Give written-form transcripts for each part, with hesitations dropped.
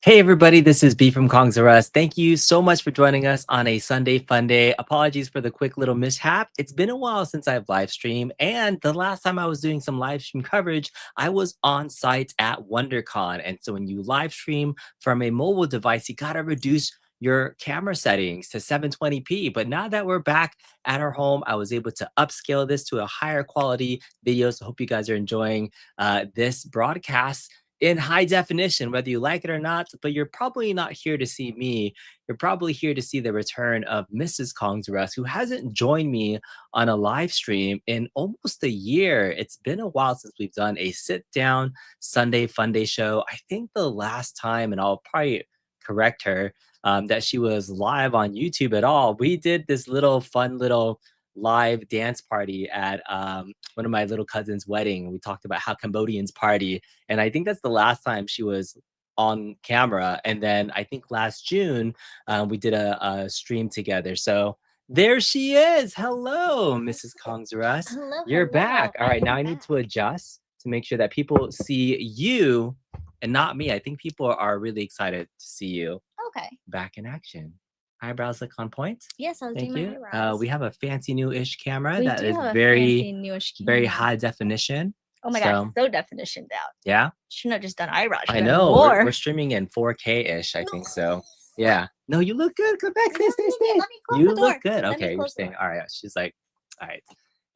Hey everybody, this is B from Kongs R Us. Thank you so much for joining us on a Sunday fun day. Apologies for the quick little mishap. It's been a while since I've live streamed, and the last time I was doing some live stream coverage, I was on site at Wondercon. And so when you live stream from a mobile device, you gotta reduce your camera settings to 720p. But now that we're back at our home, I was able to upscale this to a higher quality video. So hope you guys are enjoying this broadcast in high definition, whether you like it or not. But you're probably not here to see me. You're probably here to see the return of Mrs. Kong's Rest, who hasn't joined me on a live stream in almost a year. It's been a while since we've done a sit down Sunday Funday show. I think the last time, and I'll probably correct her, that she was live on YouTube at all. We did this little fun little live dance party at one of my little cousin's wedding. We talked about how Cambodians party, and I think that's the last time she was on camera. And then I think last June we did a stream together. So there she is. Hello, Mrs. Kongzarus. Hello, You're hello. back. All right, now I I'm need back. to adjust to make sure that people see you and not me. I think people are really excited to see you Okay. back in action. Eyebrows look on point. Yes, I was Thank doing my you. eyebrows. We have a fancy new-ish camera We that do is have a very, fancy newish very camera. high definition. Oh my gosh, So so definitioned out. yeah, Shouldn't have just done eyebrows. I Should've done know. more. We're streaming in 4K-ish, I think so. Yeah. No, you look good. Come back, stay, No, stay, let stay. me close You the door. look good. Let me Okay, you're close the staying. door. All right. She's like, all right.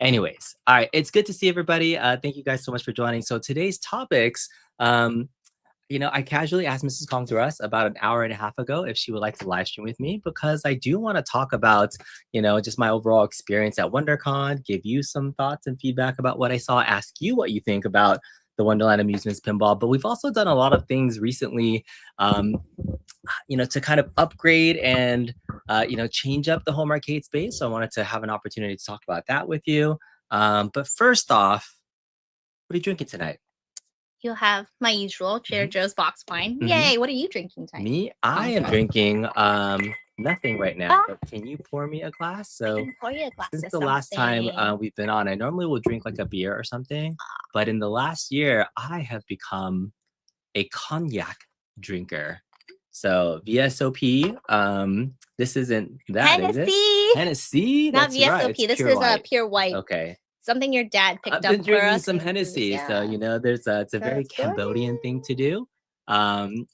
Anyways, all right. It's good to see everybody. Thank you guys so much for joining. So today's topics, I casually asked Mrs. Kong to us about an hour and a half ago if she would like to live stream with me, because I do want to talk about, just my overall experience at WonderCon, give you some thoughts and feedback about what I saw, ask you what you think about the Wonderland Amusements Pinball. But we've also done a lot of things recently, to kind of upgrade and, change up the home arcade space. So I wanted to have an opportunity to talk about that with you. But first off, what are you drinking tonight? You'll have my usual Trader Joe's box wine. Mhm. Yay! What are you drinking tonight? Me, I am drinking nothing right now. But can you pour me a glass? So Can pour you a glass since of the last time something. we've been on, I normally will drink like a beer or something. But in the last year, I have become a cognac drinker. So VSOP, this isn't that, is it? Hennessy. Hennessy? Not That's right. VSOP. It's This pure is white. pure white. Okay. Something your dad picked I've up been for drinking us. some and Hennessy, yeah. so it's a So very it's good. Cambodian thing to do.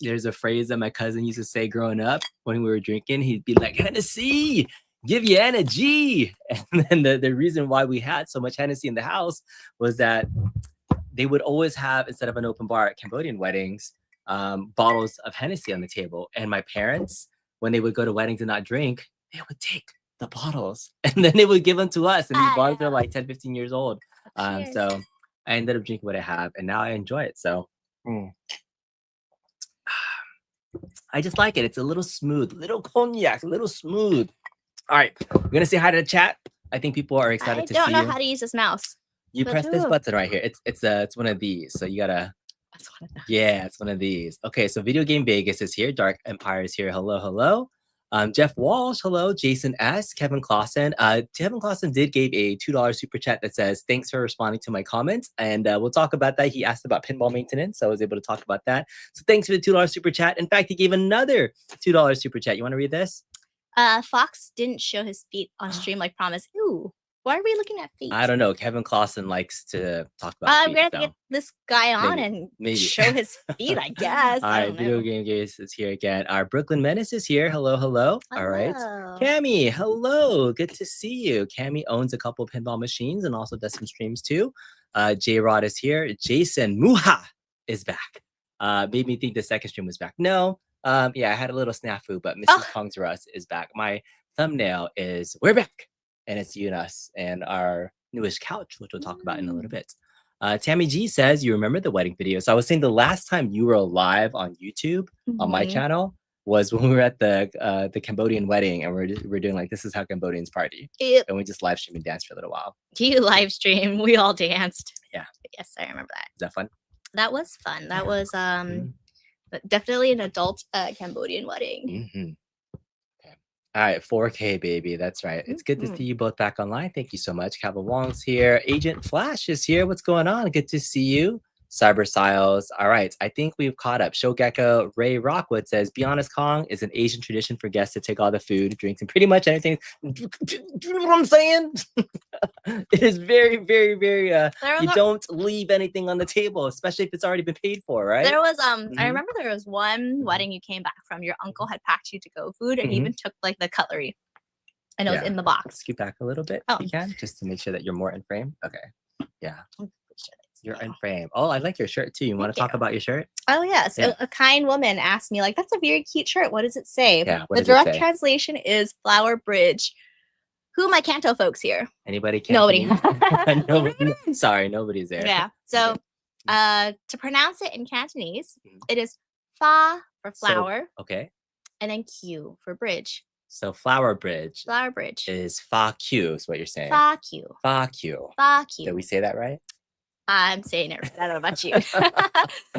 There's a phrase that my cousin used to say growing up when we were drinking. He'd be like, "Hennessy, give you energy." And then the reason why we had so much Hennessy in the house was that they would always have, instead of an open bar at Cambodian weddings, bottles of Hennessy on the table. And my parents, when they would go to weddings and not drink, they would take the bottles and then they would give them to us. And these bottles are like 10, 15 years old. So I ended up drinking what I have, and now I enjoy it. So I just like it. It's a little smooth, little cognac, a little smooth. All right, we're gonna say hi to the chat. I think people are excited to see you. I don't know how to use this mouse. You press this button right here. It's one of these. So you gotta. That's one of those. Yeah, it's one of these. Okay, so Video Game Vegas is here. Dark Empire is here. Hello, hello. Jeff Walsh, hello. Jason S. Kevin Clausen. Kevin Clausen did give a $2 super chat that says, "Thanks for responding to my comments." And we'll talk about that. He asked about pinball maintenance, so I was able to talk about that. So thanks for the $2 super chat. In fact, he gave another $2 super chat. You want to read this? Fox didn't show his feet on stream like promised. Ooh, why are we looking at feet? I don't know. Kevin Clausen likes to talk about feet. We're gonna have to get this guy on and show his feet, I guess. All right, Video Game Games is here again. Our Brooklyn Menace is here. Hello, hello. All right. Cammy, hello. Good to see you. Cammy owns a couple pinball machines and also does some streams too. J-Rod is here. Jason Muha is back. Made me think the second stream was back. No. Yeah, I had a little snafu, but Mrs. Kong's Russ is back. My thumbnail is "We're back." And it's you and us and our newest couch, which we'll talk about in a little bit. Tammy G says, you remember the wedding video. So I was saying the last time you were live on YouTube on my channel was when we were at the Cambodian wedding, and we're doing like, this is how Cambodians party. Yep. And we just live stream and dance for a little while. You live stream. We all danced. Yeah. Yes, I remember that. Is that fun? That was fun. That was definitely an adult Cambodian wedding. Mm-hmm. All right, 4K, baby. That's right. It's good to see you both back online. Thank you so much. Kava Wong's here. Agent Flash is here. What's going on? Good to see you. Cyber Styles. All right. I think we've caught up. Shogekko Ray Rockwood says, Be honest, Kong is an Asian tradition for guests to take all the food, drinks, and pretty much anything. Do you know what I'm saying? It is very, very, very, you don't leave anything on the table, especially if it's already been paid for, right? There was, I remember there was one wedding you came back from. Your uncle had packed you to-go food and he even took like the cutlery. And it was in the box. Scoot back a little bit if you can, just to make sure that you're more in frame. Okay. Yeah. You're in frame. Oh, I like your shirt too. You want to talk about your shirt? Oh, yes. Yeah. A kind woman asked me, like, that's a very cute shirt. What does it say? Yeah, the direct translation is Flower Bridge. Who are my Canto folks here? Anybody? Nobody. Nobody. Sorry, nobody's there. Yeah. So to pronounce it in Cantonese, it is Fa for flower. So, okay. And then Q for bridge. So Flower Bridge. Flower Bridge. Is Fa Q is what you're saying. Fa Q. Fa Q. Fa Q. Did we say that right? I'm saying it right. I don't know about you.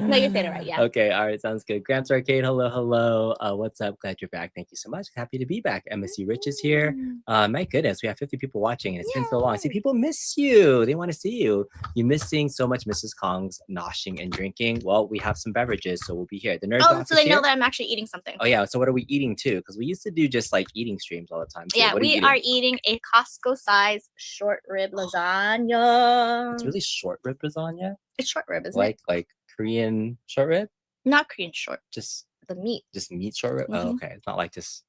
No, you're saying it right. Yeah. Okay. All right. Sounds good. Gramps Arcade. Hello. Hello. What's up? Glad you're back. Thank you so much. Happy to be back. MSC Rich is here. My goodness. We have 50 people watching and it's been so long. See, people miss you. They want to see you. You miss seeing so much Mrs. Kong's noshing and drinking. Well, we have some beverages, so we'll be here. The nerd. So they know that I'm actually eating something. Oh, yeah. So what are we eating too? Because we used to do just like eating streams all the time. Too. Yeah, we are eating a Costco size short rib lasagna. It's really short rib lasagna. It's short rib, isn't it? Like Korean short rib? Not Korean short. Just the meat. Just meat short rib? Oh, okay. It's not like just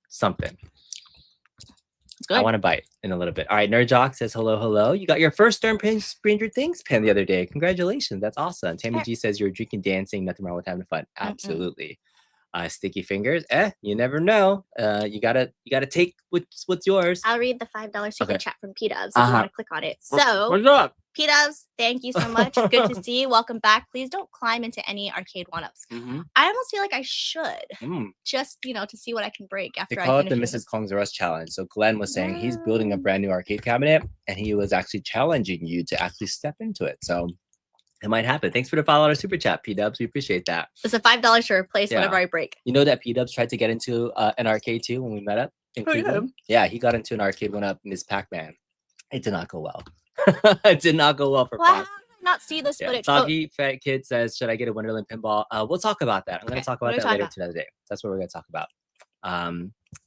something. It's good. I want to bite in a little bit. All right. Nerd Jock says hello, hello. You got your first Stranger Things pin the other day. Congratulations. That's awesome. Tammy G says you're drinking, dancing, nothing wrong with having fun. Absolutely. Sticky fingers. You never know. You gotta take what's yours. I'll read the $5 super chat from P-Dubs if you want to click on it. So what's up? P-Dubs, thank you so much. It's good to see you. Welcome back. Please don't climb into any arcade one-ups. I almost feel like I should. Just, to see what I can break after they call it the Mrs. Kong's Rush Challenge. So Glenn was saying he's building a brand new arcade cabinet and he was actually challenging you to actually step into it. So it might happen. Thanks for the $5 super chat, P-Dubs. We appreciate that. It's a $5 to replace whatever I break. You know that P-Dubs tried to get into an arcade too when we met up in Cleveland? Yeah, he got into an arcade one up, Ms. Pac-Man. It did not go well. It did not go well for Pac. How did I not see this footage? Soggy Fat Kid says, should I get a Wonderland Pinball? We'll talk about that. I'm going to talk about that later today. That's what we're going to talk about.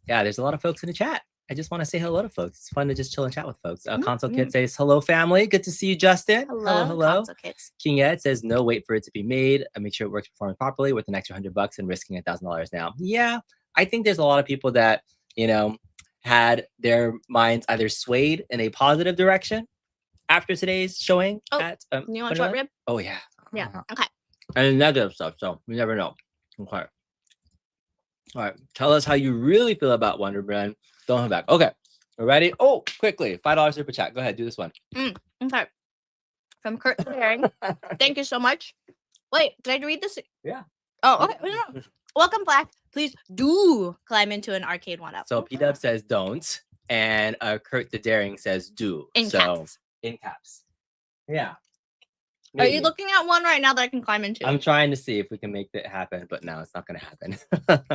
Yeah, there's a lot of folks in the chat. I just want to say hello to folks. It's fun to just chill and chat with folks. Console Kid says, hello, family. Good to see you, Justin. Hello. Console Kids. King Ed says, no, wait for it to be made. Make sure it works performing properly with an extra $100 and risking $1,000 now. Yeah, I think there's a lot of people that, had their minds either swayed in a positive direction after today's showing at you want short rib? Oh, yeah. Yeah. Okay. And negative stuff, so we never know. Okay. All right. Tell us how you really feel about Wonderland. Don't hold back. Okay. We're ready? Oh, quickly. $5 super chat. Go ahead. Do this one. Okay. From Kurt Herring. Thank you so much. Wait, did I read this? Yeah. Oh, okay. No. Welcome, Black. Please do climb into an arcade one-up. So P-Dub says don't, and Kurt the Daring says do. In caps. In caps. Yeah. Maybe. Are you looking at one right now that I can climb into? I'm trying to see if we can make it happen, but no, it's not going to happen.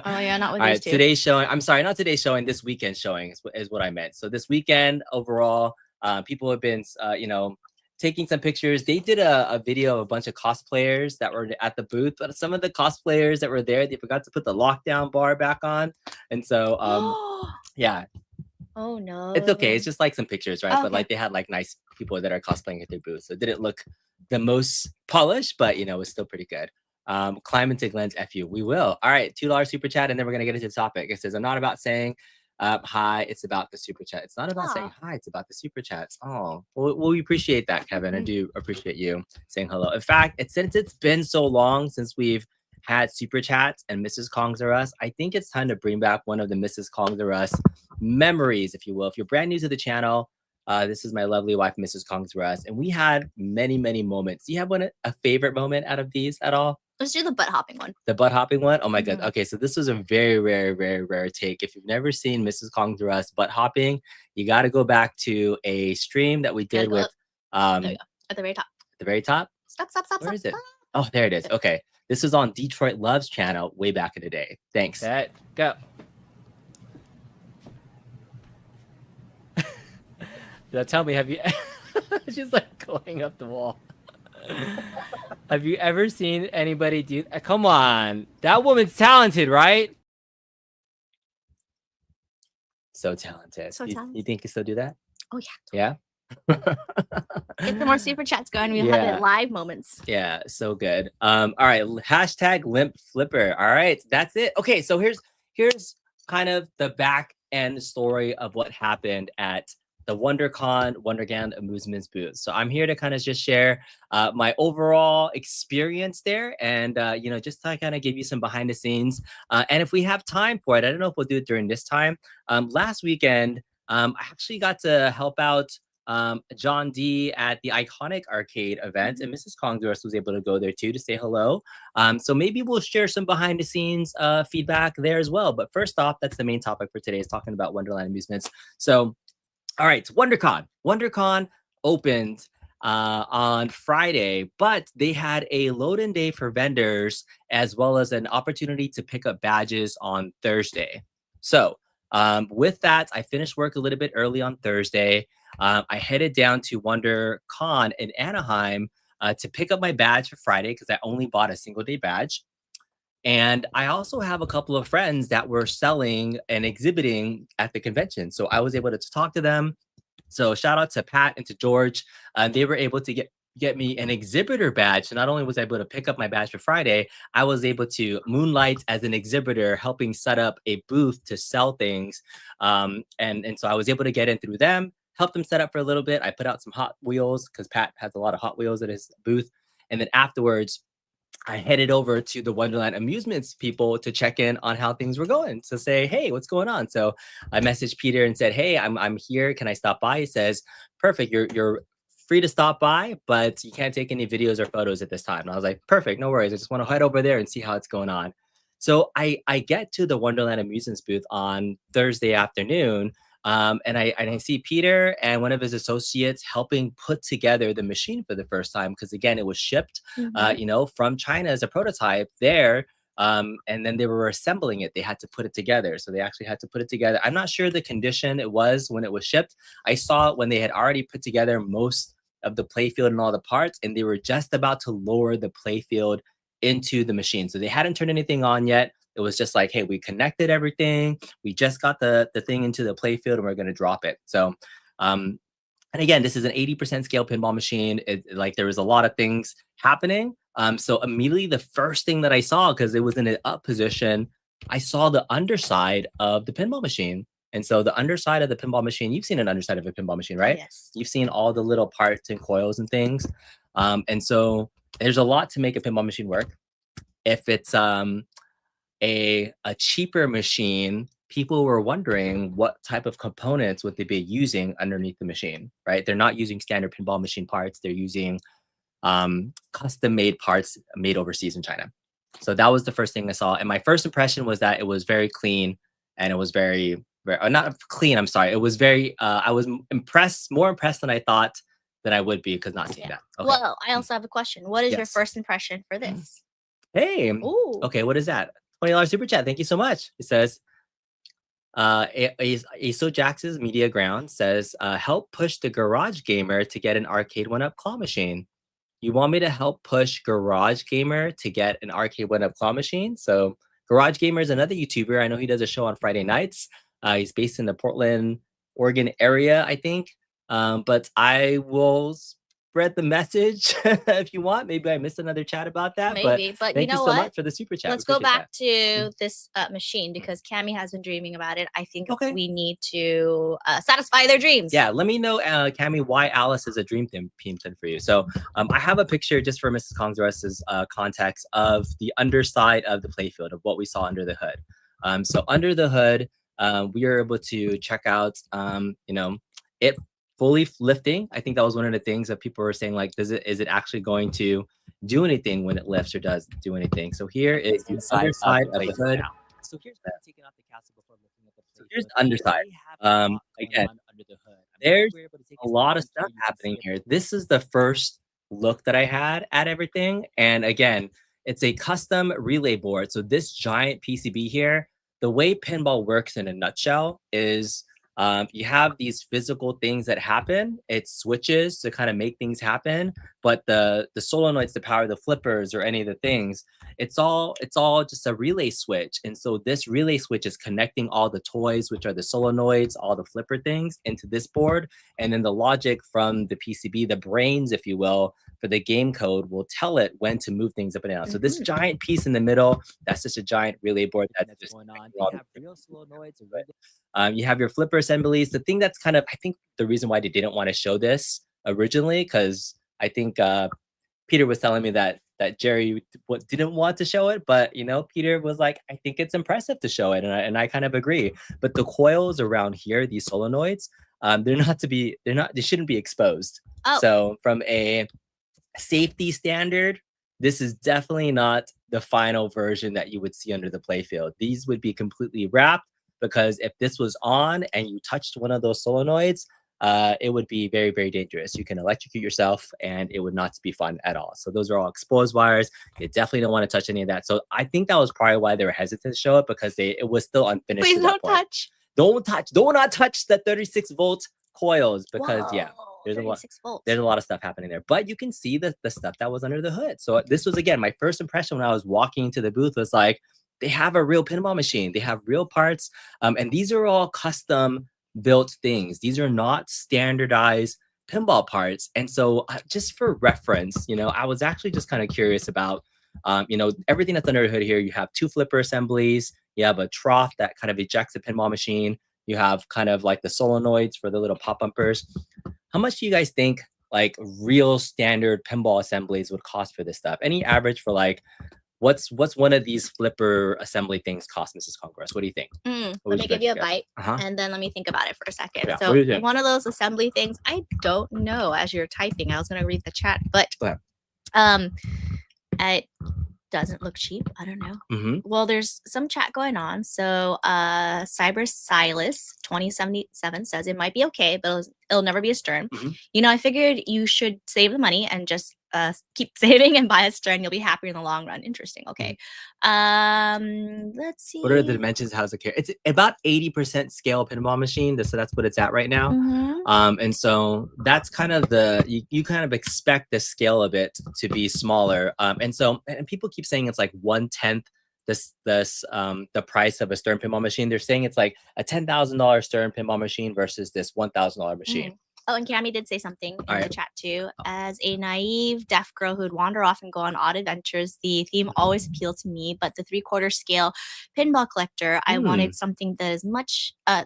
Oh, yeah, not with All these right, two. Today's showing. I'm sorry, not today's showing. This weekend's showing is what I meant. So this weekend, overall, people have been, taking some pictures. They did a video of a bunch of cosplayers that were at the booth, but some of the cosplayers that were there, they forgot to put the lockdown bar back on, and so yeah. Oh no. It's okay. It's just like some pictures, right? Okay. But like they had like nice people that are cosplaying at their booth, so it didn't look the most polished, but it was still pretty good. Climb into Glenn's FU. We will. All right, $2 super chat, and then we're gonna get into the topic. It says, I'm not about saying hi, it's about the super chat. It's not about saying hi, it's about the super chats. Oh, well, we appreciate that, Kevin. I do appreciate you saying hello. In fact, since it's been so long since we've had super chats and Mrs. Kong's or Us, I think it's time to bring back one of the Mrs. Kong's or Us memories, if you will. If you're brand new to the channel, this is my lovely wife, Mrs. Kong's or Us, and we had many, many moments. Do you have a favorite moment out of these at all? Let's do the butt hopping one. The butt hopping one? Oh my god. Okay, so this was a very rare, very rare take. If you've never seen Mrs. Kong's or Us butt hopping, you got to go back to a stream that we did with there you go. At the very top. The very top? Stop. Where is it? Oh, there it is. Okay. This was on Detroit Love's channel way back in the day. Thanks. Set, go. Now tell me, have you... She's like going up the wall. Have you ever seen anybody do? Come on, that woman's talented, right? So talented. So talented. You think you still do that? Oh yeah. Yeah. Get some more super chats going. We have it live moments. Yeah, so good. All right, hashtag limp flipper. All right, that's it. Okay, so here's kind of the back end story of what happened at the Wonderland Amusements booth. So I'm here to kind of just share my overall experience there, and just to kind of give you some behind the scenes. And if we have time for it, I don't know if we'll do it during this time. Last weekend, I actually got to help out John D at the Iconic Arcade event, and Mrs. Congress was able to go there too to say hello. So maybe we'll share some behind the scenes feedback there as well. But first off, that's the main topic for today, is talking about Wonderland Amusements. So, all right, WonderCon. WonderCon opened on Friday, but they had a load-in day for vendors as well as an opportunity to pick up badges on Thursday. So with that, I finished work a little bit early on Thursday. I headed down to WonderCon in Anaheim to pick up my badge for Friday because I only bought a single day badge. And I also have a couple of friends that were selling and exhibiting at the convention. So I was able to talk to them. So shout out to Pat and to George. They were able to get me an exhibitor badge. So not only was I able to pick up my badge for Friday, I was able to moonlight as an exhibitor, helping set up a booth to sell things. And so I was able to get in through them, help them set up for a little bit. I put out some Hot Wheels because Pat has a lot of Hot Wheels at his booth. And then afterwards, I headed over to the Wonderland Amusements people to check in on how things were going, to say, hey, what's going on? So I messaged Peter and said, hey, I'm here. Can I stop by? He says, perfect. You're free to stop by, but you can't take any videos or photos at this time. And I was like, perfect, no worries. I just want to head over there and see how it's going on. So I get to the Wonderland Amusements booth on Thursday afternoon. And I see Peter and one of his associates helping put together the machine for the first time, because again, it was shipped, from China as a prototype there. And then they were assembling it. They had to put it together. So they actually had to put it together. I'm not sure the condition it was when it was shipped. I saw it when they had already put together most of the playfield and all the parts, and they were just about to lower the playfield into the machine. So they hadn't turned anything on yet. It was just like, hey, we connected everything. We just got the thing into the playfield and we're going to drop it. So, and again, this is an 80% scale pinball machine. Like there was a lot of things happening. So immediately the first thing that I saw, because it was in an up position, I saw the underside of the pinball machine. And so the underside of the pinball machine, you've seen an underside of a pinball machine, right? Yes. You've seen all the little parts and coils and things. And so there's a lot to make a pinball machine work. If it's a cheaper machine, people were wondering what type of components would they be using underneath the machine, right? They're not using standard pinball machine parts. They're using custom made parts made overseas in China. So that was the first thing I saw. And my first impression was that it was very clean, and it was very not clean. I'm sorry. It was very, I was more impressed than I thought that I would be, because not seeing that. Okay. Well, I also have a question. What is your first impression for this? Hey. Ooh. Okay. What is that? $20 super chat. Thank you so much. It says, Aso Jax's Media Ground says, help push the Garage Gamer to get an Arcade 1-Up claw machine. You want me to help push Garage Gamer to get an Arcade 1-Up claw machine? So Garage Gamer is another YouTuber. I know he does a show on Friday nights. He's based in the Portland, Oregon area, I think. But I will spread the message if you want. Maybe I missed another chat about that. Maybe, but thank you so much for the super chat. Let's go back to this machine, because Cami has been dreaming about it. I think we need to satisfy their dreams. Yeah, let me know, Cami, why Alice is a dream theme for you. So I have a picture just for Mrs. Congsworth's context of the underside of the playfield, of what we saw under the hood. So under the hood, we were able to check out, it fully lifting. I think that was one of the things that people were saying, like, is it actually going to do anything when it lifts, or does it do anything? So here is the underside of the hood. So here's taking off the castle before looking at the plate. So here's the underside. Again, there's a lot of stuff happening here. This is the first look that I had at everything. And again, it's a custom relay board. So this giant PCB here, the way pinball works in a nutshell is you have these physical things that happen. It switches to kind of make things happen, but the solenoids to power the flippers or any of the things, it's all just a relay switch. And so this relay switch is connecting all the toys, which are the solenoids, all the flipper things, into this board. And then the logic from the PCB, the brains, if you will, for the game code will tell it when to move things up and down. So this giant piece in the middle, that's just a giant relay board that's just going on. You have real solenoids. You have your flipper assemblies. The thing that's kind of, I think the reason why they didn't want to show this originally, because I think Peter was telling me that Jerry didn't want to show it, but Peter was like, I think it's impressive to show it, and I kind of agree. But the coils around here, these solenoids, they shouldn't be exposed. Oh. So from a safety standard, this is definitely not the final version that you would see under the playfield. These would be completely wrapped, because if this was on and you touched one of those solenoids, it would be very, very dangerous. You can electrocute yourself and it would not be fun at all. So those are all exposed wires. You definitely don't want to touch any of that. So I think that was probably why they were hesitant to show it, because it was still unfinished. Please don't touch. Do not touch the 36 volt coils, because there's a lot of stuff happening there. But you can see the stuff that was under the hood. So this was, again, my first impression when I was walking into the booth was like, they have a real pinball machine. They have real parts. And these are all custom built things. These are not standardized pinball parts. And so just for reference, I was actually just kind of curious about, everything that's under the hood here. You have 2 flipper assemblies. You have a trough that kind of ejects a pinball machine. You have kind of like the solenoids for the little pop bumpers. How much do you guys think like real standard pinball assemblies would cost for this stuff? Any average for like, what's one of these flipper assembly things cost, Mrs. Congress? What do you think? Let me give you a bite, and then let me think about it for a second. Yeah. So one of those assembly things, I don't know. As you're typing, I was going to read the chat, but it doesn't look cheap. I don't know. Well, there's some chat going on. So Cyber Silas 2077 says it might be okay, but it'll never be a Stern. I figured you should save the money and just keep saving and buy a Stern. You'll be happier in the long run. Interesting. Okay. Let's see. What are the dimensions? How's it care? It's about 80% scale pinball machine. So that's what it's at right now. And so that's kind of you kind of expect the scale of it to be smaller. And people keep saying it's like 1/10 the price of a Stern pinball machine. They're saying it's like a $10,000 Stern pinball machine versus this $1,000 machine. Oh, and Cami did say something in the chat too. As a naive deaf girl who'd wander off and go on odd adventures, the theme always appealed to me. But the 3/4 scale pinball collector, I wanted something that is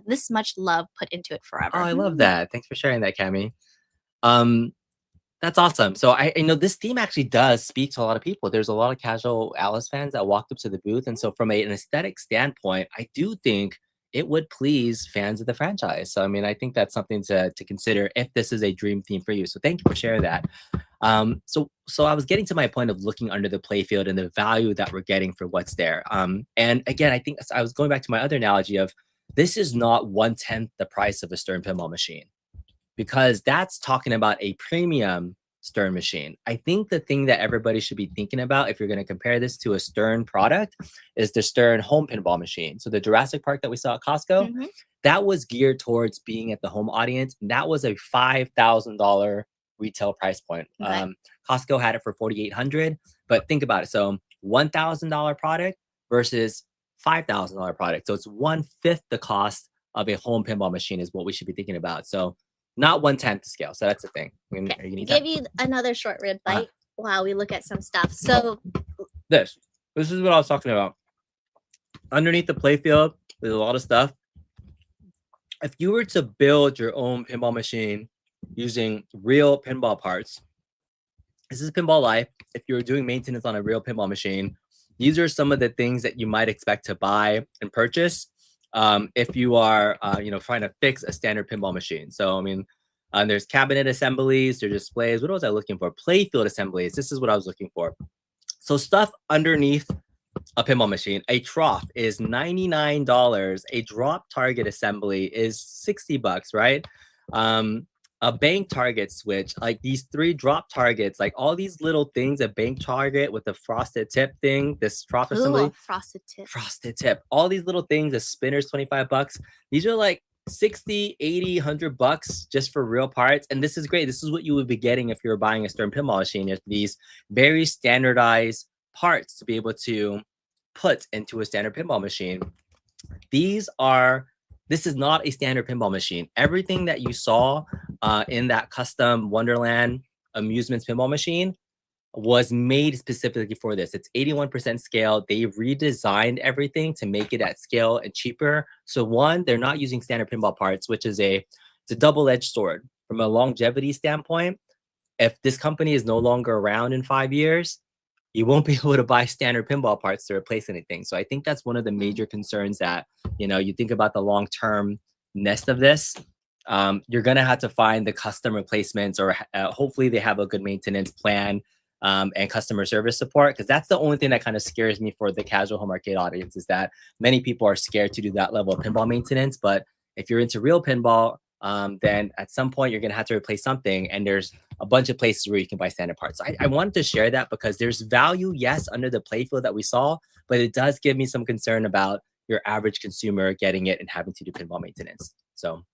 this much love put into it forever. Oh, I love that. Thanks for sharing that, Cami. That's awesome. So I know this theme actually does speak to a lot of people. There's a lot of casual Alice fans that walked up to the booth, and so from an aesthetic standpoint, I do think it would please fans of the franchise. So, I mean, I think that's something to consider if this is a dream theme for you. So thank you for sharing that. So I was getting to my point of looking under the playfield and the value that we're getting for what's there. And again, I think I was going back to my other analogy of this is not 1/10 the price of a Stern pinball machine, because that's talking about a premium Stern machine. I think the thing that everybody should be thinking about if you're going to compare this to a Stern product is the Stern home pinball machine. So the Jurassic Park that we saw at Costco, that was geared towards being at the home audience. And that was a $5,000 retail price point. Costco had it for $4,800, but think about it. So $1,000 product versus $5,000 product. So it's 1/5 the cost of a home pinball machine is what we should be thinking about. So not 1/10 the scale. So that's the thing. Give you another short rib bite while we look at some stuff. So this is what I was talking about. Underneath the playfield, there's a lot of stuff. If you were to build your own pinball machine using real pinball parts, this is Pinball Life. If you're doing maintenance on a real pinball machine, these are some of the things that you might expect to buy and purchase. If you are, trying to fix a standard pinball machine. So, I mean, there's cabinet assemblies, there's displays. What was I looking for? Playfield assemblies. This is what I was looking for. So stuff underneath a pinball machine. A trough is $99. A drop target assembly is $60, right? A bank target switch, like these 3 drop targets, like all these little things, a bank target with a frosted tip thing, this trough assembly. Frosted tip. Frosted tip. All these little things, the spinners, $25. These are like $60, $80, $100 just for real parts. And this is great. This is what you would be getting if you were buying a Stern pinball machine. It's these very standardized parts to be able to put into a standard pinball machine. This is not a standard pinball machine. Everything that you saw in that custom Wonderland Amusements pinball machine was made specifically for this. It's 81% scale. They redesigned everything to make it at scale and cheaper. So one, they're not using standard pinball parts, which is it's a double-edged sword. From a longevity standpoint, if this company is no longer around in 5 years, you won't be able to buy standard pinball parts to replace anything. So I think that's one of the major concerns that, you think about the long-term-ness of this. You're going to have to find the custom replacements, or hopefully they have a good maintenance plan and customer service support, because that's the only thing that kind of scares me for the casual home arcade audience, is that many people are scared to do that level of pinball maintenance. But if you're into real pinball, then at some point you're going to have to replace something, and there's a bunch of places where you can buy standard parts. So I wanted to share that because there's value, yes, under the playfield that we saw, but it does give me some concern about your average consumer getting it and having to do pinball maintenance. So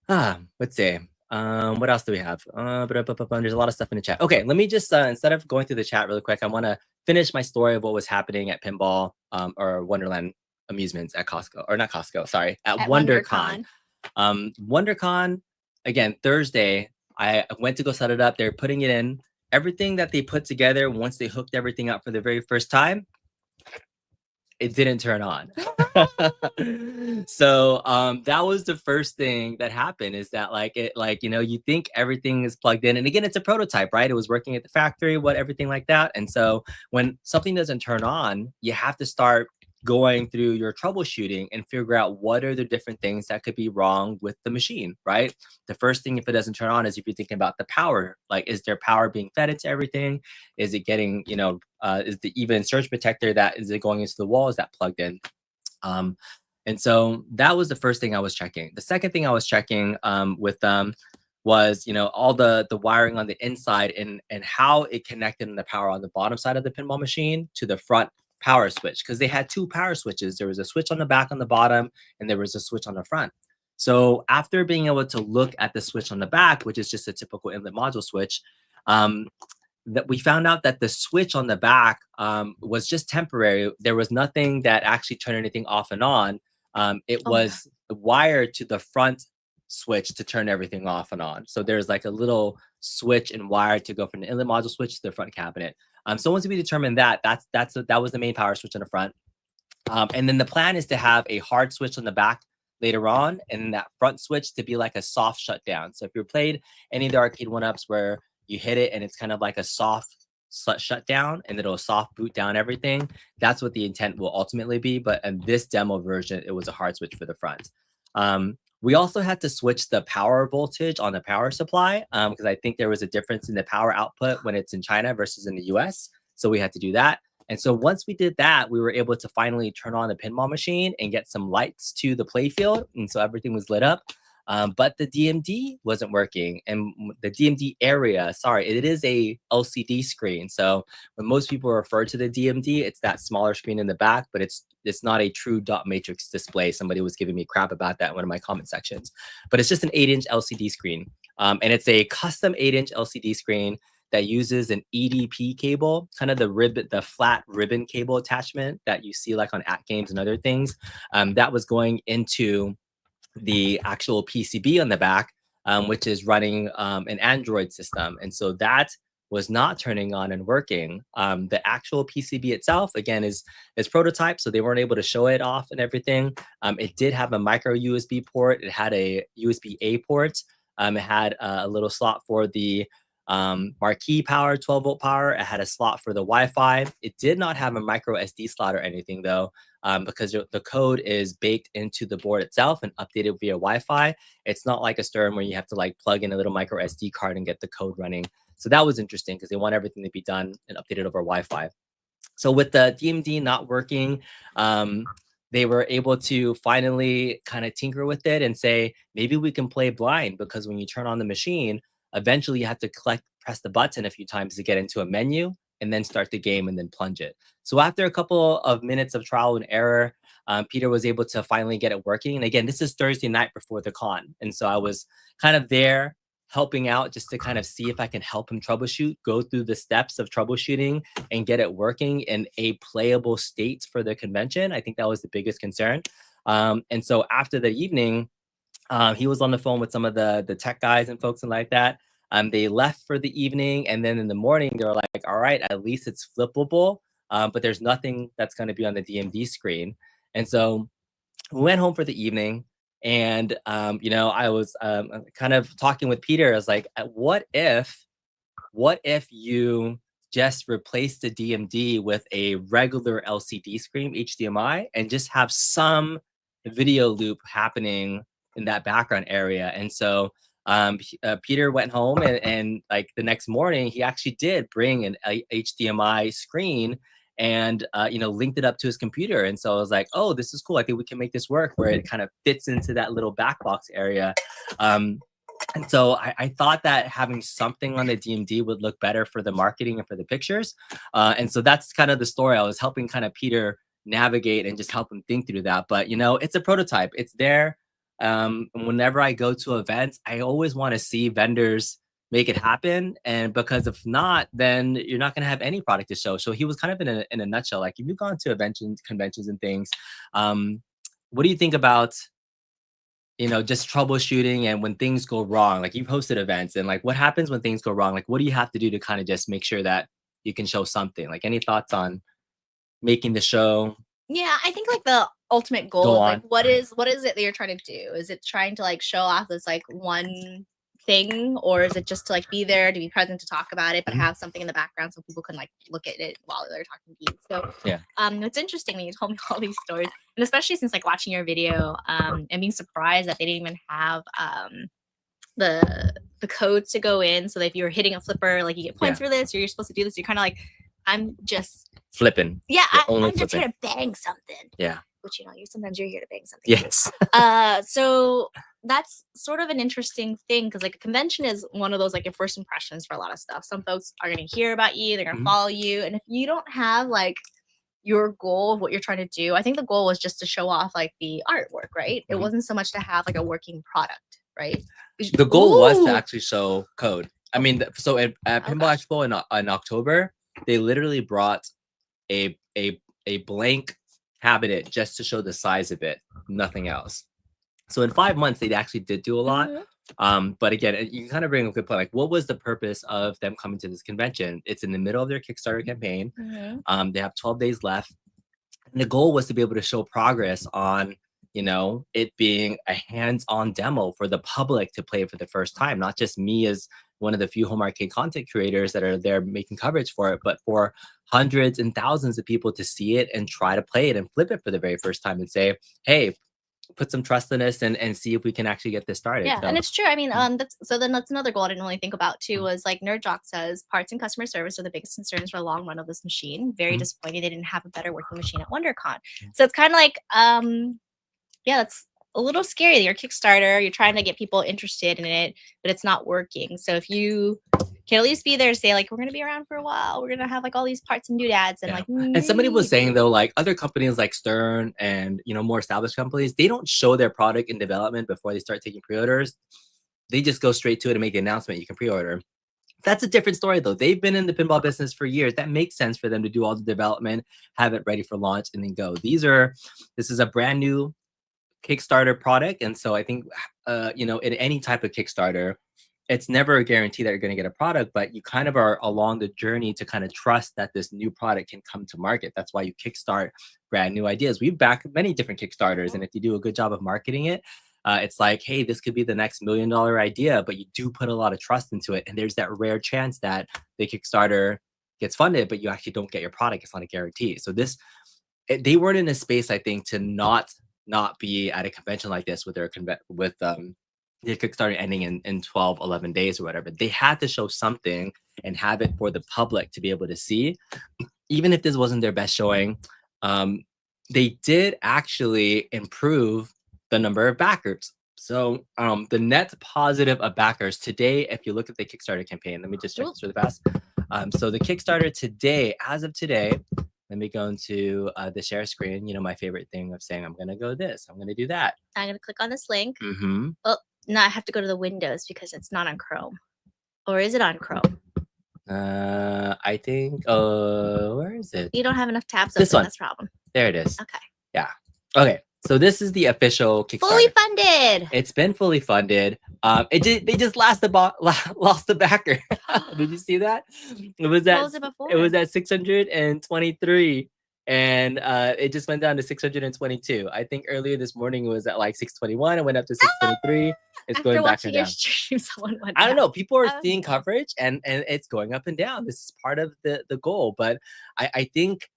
let's see. What else do we have? There's a lot of stuff in the chat. Okay, let me just, instead of going through the chat really quick, I want to finish my story of what was happening at Pinball or Wonderland Amusements at Costco, or not Costco, sorry, at Wondercon. Wondercon, again, Thursday, I went to go set it up. They're putting it in. Everything that they put together, once they hooked everything up for the very first time, it didn't turn on. So that was the first thing that happened, is that you think everything is plugged in, and again, it's a prototype, right? It was working at the factory, everything like that. And so when something doesn't turn on, you have to start going through your troubleshooting and figure out what are the different things that could be wrong with the machine, right? The first thing, if it doesn't turn on, is if you're thinking about the power, like, is there power being fed into everything? Is it getting, is the even surge protector, is it going into the wall? Is that plugged in? And so that was the first thing I was checking. The second thing I was checking with them was, all the wiring on the inside and how it connected in the power on the bottom side of the pinball machine to the front power switch, because they had two power switches. There was a switch on the back on the bottom, and there was a switch on the front. So after being able to look at the switch on the back, which is just a typical inlet module switch, that we found out that the switch on the back was just temporary. There was nothing that actually turned anything off and on. It was wired to the front switch to turn everything off and on. So there's like a little switch and wire to go from the inlet module switch to the front cabinet. So once we determined that was the main power switch on the front. And then the plan is to have a hard switch on the back later on, and that front switch to be like a soft shutdown. So if you played any of the arcade 1-ups where you hit it and it's kind of like a soft shutdown, and it'll soft boot down everything, that's what the intent will ultimately be. But in this demo version, it was a hard switch for the front. We also had to switch the power voltage on the power supply because I think there was a difference in the power output when it's in China versus in the US. So we had to do that. And so once we did that, we were able to finally turn on the pinball machine and get some lights to the playfield. And so everything was lit up. But the DMD wasn't working, and the DMD area, sorry, it is a LCD screen. So when most people refer to the DMD, it's that smaller screen in the back, but it's not a true dot matrix display. Somebody was giving me crap about that in one of my comment sections, but it's just an 8-inch LCD screen. And it's a custom 8-inch LCD screen that uses an EDP cable, kind of the flat ribbon cable attachment that you see like on At Games and other things. That was going into the actual PCB on the back, which is running an Android system. And so that was not turning on and working. The actual PCB itself, again, is prototype, so they weren't able to show it off and everything. It did have a micro USB port. It had a USB-A port. It had a little slot for the marquee power, 12-volt power. It had a slot for the Wi-Fi. It did not have a micro SD slot or anything, though, because the code is baked into the board itself and updated via Wi-Fi. It's not like a Stern where you have to like plug in a little micro SD card and get the code running. So that was interesting because they want everything to be done and updated over Wi-Fi. So with the DMD not working, they were able to finally kind of tinker with it and say, maybe we can play blind, because when you turn on the machine, eventually you have to press the button a few times to get into a menu. and then start the game and then plunge it. So after a couple of minutes of trial and error, Peter was able to finally get it working. And again, this is Thursday night before the con. And so I was kind of there helping out just to kind of see if I can help him troubleshoot, go through the steps of troubleshooting and get it working in a playable state for the convention. I think that was the biggest concern. And so after the evening, he was on the phone with some of the tech guys and folks and like that. They left for the evening, and then in the morning they were like, "All right, at least it's flippable, but there's nothing that's going to be on the DMD screen." And so we went home for the evening, and I was kind of talking with Peter. I was like, "What if you just replace the DMD with a regular LCD screen, HDMI, and just have some video loop happening in that background area?" And so Peter went home, and like the next morning, he actually did bring an HDMI screen and linked it up to his computer. And so I was like, "Oh, this is cool. I think we can make this work," where it kind of fits into that little back box area. And so I thought that having something on the DMD would look better for the marketing and for the pictures. And so that's kind of the story. I was helping kind of Peter navigate and just help him think through that. But, it's a prototype. It's there. Whenever I go to events, I always want to see vendors make it happen. And because if not, then you're not going to have any product to show. So he was kind of in a nutshell. Like, if you've gone to conventions and things, what do you think about just troubleshooting and when things go wrong? Like, you've hosted events, and like, what happens when things go wrong? Like, what do you have to do to kind of just make sure that you can show something? Like, any thoughts on making the show? Yeah, I think like the ultimate goal is like, what is it that you're trying to do? Is it trying to like show off this like one thing, or is it just to like be there, to be present, to talk about it, but have something in the background so people can like look at it while they're talking to you? So yeah, it's interesting when you told me all these stories, and especially since like watching your video and being surprised that they didn't even have the codes to go in, so that if you were hitting a flipper, like you get points for this, or you're supposed to do this, you're kind of like, I'm just flipping. Yeah, I'm just here to bang something. Yeah. Which, sometimes you're here to bang something. Yes. So that's sort of an interesting thing, because like a convention is one of those like your first impressions for a lot of stuff. Some folks are going to hear about you, they're going to follow you, and if you don't have like your goal of what you're trying to do, I think the goal was just to show off like the artwork, right? It wasn't so much to have like a working product, right? The goal was to actually show code. I mean, so at Pinball Expo in October, they literally brought a blank cabinet just to show the size of it, nothing else. So in 5 months, they actually did do a lot. But again, you kind of bring a good point. Like, what was the purpose of them coming to this convention? It's in the middle of their Kickstarter campaign. They have 12 days left. And the goal was to be able to show progress on, it being a hands-on demo for the public to play for the first time, not just me as one of the few home arcade content creators that are there making coverage for it, but for hundreds and thousands of people to see it and try to play it and flip it for the very first time and say, "Hey, put some trust in us and see if we can actually get this started." Yeah, so. And it's true. I mean, that's another goal I didn't really think about too, was like Nerd Jock says, parts and customer service are the biggest concerns for the long run of this machine. Very disappointed they didn't have a better working machine at WonderCon. So it's kind of like, that's a little scary. Your Kickstarter, you're trying to get people interested in it, but it's not working. So if you can at least be there to say like, we're going to be around for a while, we're going to have like all these parts and doodads, and like, and somebody was saying though, like other companies like Stern and more established companies, they don't show their product in development before they start taking pre-orders. They just go straight to it and make the announcement you can pre-order. That's a different story though. They've been in the pinball business for years. That makes sense for them to do all the development, have it ready for launch, and then go. This is a brand new Kickstarter product, and so I think in any type of Kickstarter, it's never a guarantee that you're going to get a product, but you kind of are along the journey to kind of trust that this new product can come to market. That's why you kickstart brand new ideas. We've backed many different Kickstarters, and if you do a good job of marketing it, it's like, hey, this could be the next $1 million idea, but you do put a lot of trust into it, and there's that rare chance that the Kickstarter gets funded, but you actually don't get your product. It's not a guarantee. So they weren't in a space, I think, to not be at a convention like this with their Kickstarter ending in 12, 11 days or whatever. They had to show something and have it for the public to be able to see. Even if this wasn't their best showing, they did actually improve the number of backers. So the net positive of backers today, if you look at the Kickstarter campaign, let me just check this really fast. So the Kickstarter today, as of today, let me go into the share screen. You know, my favorite thing of saying, I'm going to go this, I'm going to do that. I'm going to click on this link. Mm-hmm. Oh, no, I have to go to the Windows because it's not on Chrome. Or is it on Chrome? I think, where is it? You don't have enough tabs this open. one. That's the problem. There it is. Okay. Yeah. Okay. So this is the official Kickstarter. Fully funded. It's been fully funded. They just lost the backer. Did you see that? It was at, what was it before? It was at 623, and it just went down to 622. I think earlier this morning it was at like 621. It went up to 623. It's After going back watching and your down. stream, someone went I don't down. know. People are seeing coverage, and it's going up and down. This is part of the goal. But I think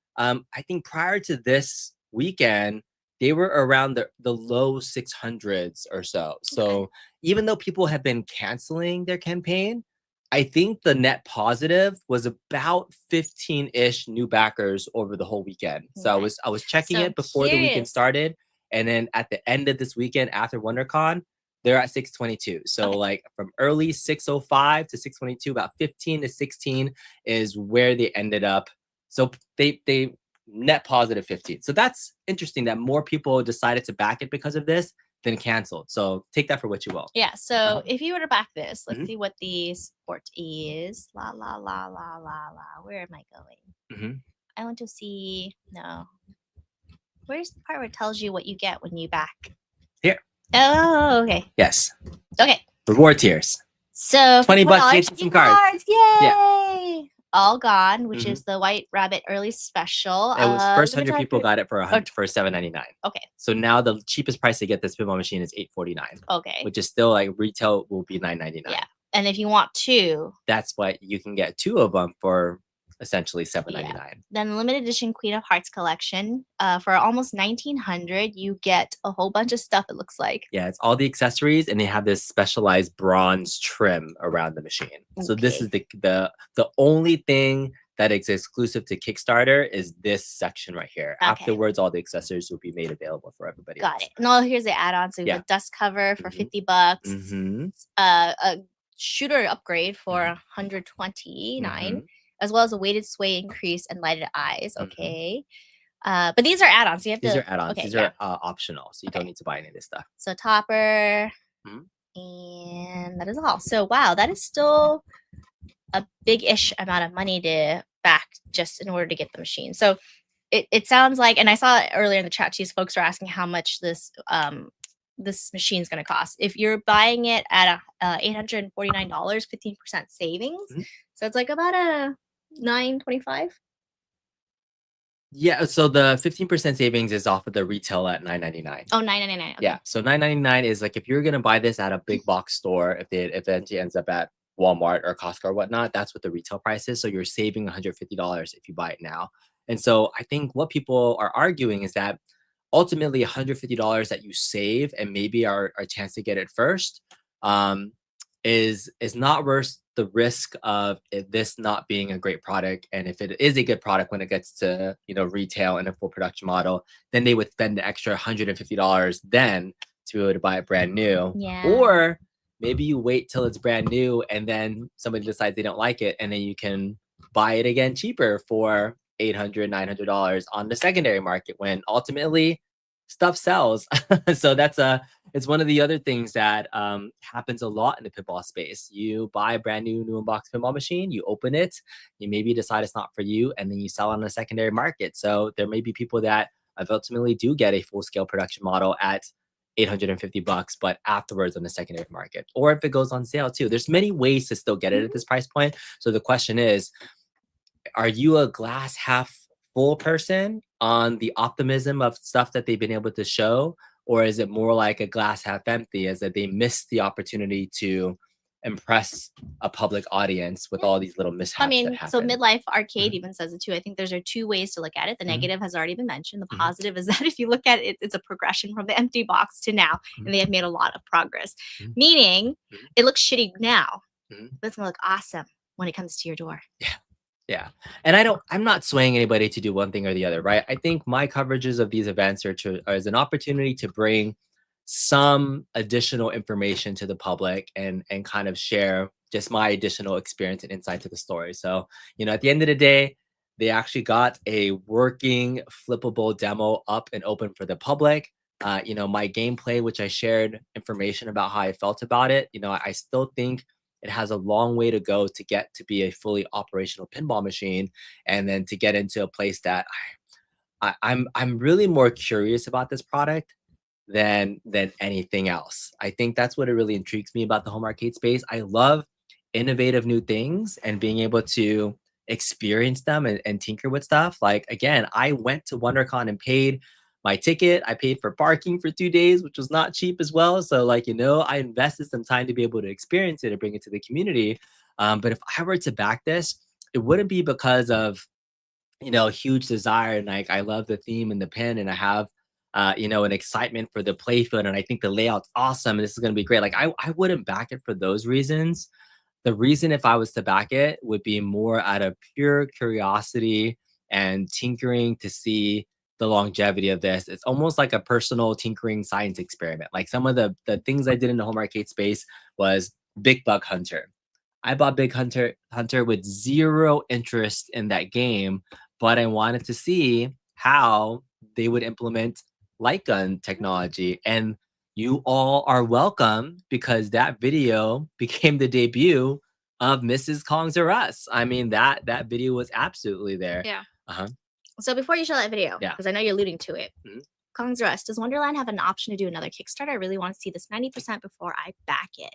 prior to this weekend, they were around the low 600s or so. So even though people have been canceling their campaign, I think the net positive was about 15-ish new backers over the whole weekend. So I was checking it before the weekend started, and then at the end of this weekend after WonderCon, they're at 622. So like from early 605 to 622, about 15 to 16 is where they ended up. So they net positive 15. So that's interesting that more people decided to back it because of this than canceled. So take that for what you will. Yeah. So if you were to back this, let's see what the support is. La la la la la la. Where am I going? I want to see. No. Where's the part where it tells you what you get when you back? Here. Oh, okay. Yes. Okay. Reward tiers. So $20 get some cards. Yay! Yeah. All gone, which is the White Rabbit early special. It was first 100 people got it for $7.99. Okay. So now the cheapest price to get this pinball machine is $8.49. Okay. Which is still like retail will be $9.99. Yeah. And if you want two, that's what you can get two of them for essentially $7.99. Yeah. Then limited edition Queen of Hearts collection. For almost $1,900, you get a whole bunch of stuff, it looks like. Yeah, it's all the accessories, and they have this specialized bronze trim around the machine. Okay. So this is the only thing that is exclusive to Kickstarter is this section right here. Okay. Afterwards, all the accessories will be made available for everybody. Got it. No, here's the add-on. So we have a dust cover for $50. A shooter upgrade for $129. As well as a weighted sway increase and lighted eyes. Okay. But these are add-ons. So you have these are add-ons. Okay, these are optional. So you don't need to buy any of this stuff. So topper. And that is all. So wow, that is still a big-ish amount of money to back just in order to get the machine. So it sounds like, and I saw earlier in the chat, folks are asking how much this machine is going to cost. If you're buying it at $849, 15% savings. So it's like about a $925. Yeah, so the 15% savings is off of the retail at $9.99. Oh, $9.99. Okay. Yeah, so $9.99 is like if you're gonna buy this at a big box store, if it ends up at Walmart or Costco or whatnot, that's what the retail price is. So you're saving $150 if you buy it now. And so I think what people are arguing is that ultimately $150 that you save and maybe our chance to get it first is not worth the risk of this not being a great product. And if it is a good product when it gets to retail and a full production model, then they would spend the extra $150 then to be able to buy it brand new. Yeah. Or maybe you wait till it's brand new and then somebody decides they don't like it, and then you can buy it again cheaper for $800, $900 on the secondary market when ultimately stuff sells. So it's one of the other things that happens a lot in the pinball space. You buy a brand new unboxed pinball machine, you open it, you maybe decide it's not for you, and then you sell on the secondary market. So there may be people that ultimately do get a full-scale production model at $850, but afterwards on the secondary market, or if it goes on sale too. There's many ways to still get it at this price point. So the question is, are you a glass half full person on the optimism of stuff that they've been able to show, or is it more like a glass half empty, as that they missed the opportunity to impress a public audience with all these little mishaps? I mean, that happen? So Midlife Arcade even says it too. I think there's two ways to look at it. The negative has already been mentioned. The positive is that if you look at it, it's a progression from the empty box to now, and they have made a lot of progress. Meaning, it looks shitty now, but it's gonna look awesome when it comes to your door. Yeah. And I'm not swaying anybody to do one thing or the other, right? I think my coverages of these events are as an opportunity to bring some additional information to the public and kind of share just my additional experience and insight to the story. So, at the end of the day, they actually got a working flippable demo up and open for the public. My gameplay, which I shared information about how I felt about it, I still think it has a long way to go to get to be a fully operational pinball machine, and then to get into a place that I'm really more curious about this product than anything else. I think that's what it really intrigues me about the home arcade space. I love innovative new things and being able to experience them and tinker with stuff. Like, again, I went to WonderCon and paid my ticket. I paid for parking for 2 days, which was not cheap as well. So, like, I invested some time to be able to experience it and bring it to the community. But if I were to back this, it wouldn't be because of huge desire, and like I love the theme and the pin, and I have an excitement for the playfield, and I think the layout's awesome and this is going to be great. Like, I wouldn't back it for those reasons. The reason, if I was to back it, would be more out of pure curiosity and tinkering to see the longevity of this. It's almost like a personal tinkering science experiment. Like, some of the things I did in the home arcade space was Big Bug Hunter. I bought Big Hunter with zero interest in that game, but I wanted to see how they would implement light gun technology. And you all are welcome, because that video became the debut of Mrs. Kong's or Us. I mean, that video was absolutely there. Yeah. Uh-huh. So before you show that video, Yeah. because I know you're alluding to it, Mhm. Kong's or Us, does Wonderland have an option to do another Kickstarter? I really want to see this 90% before I back it.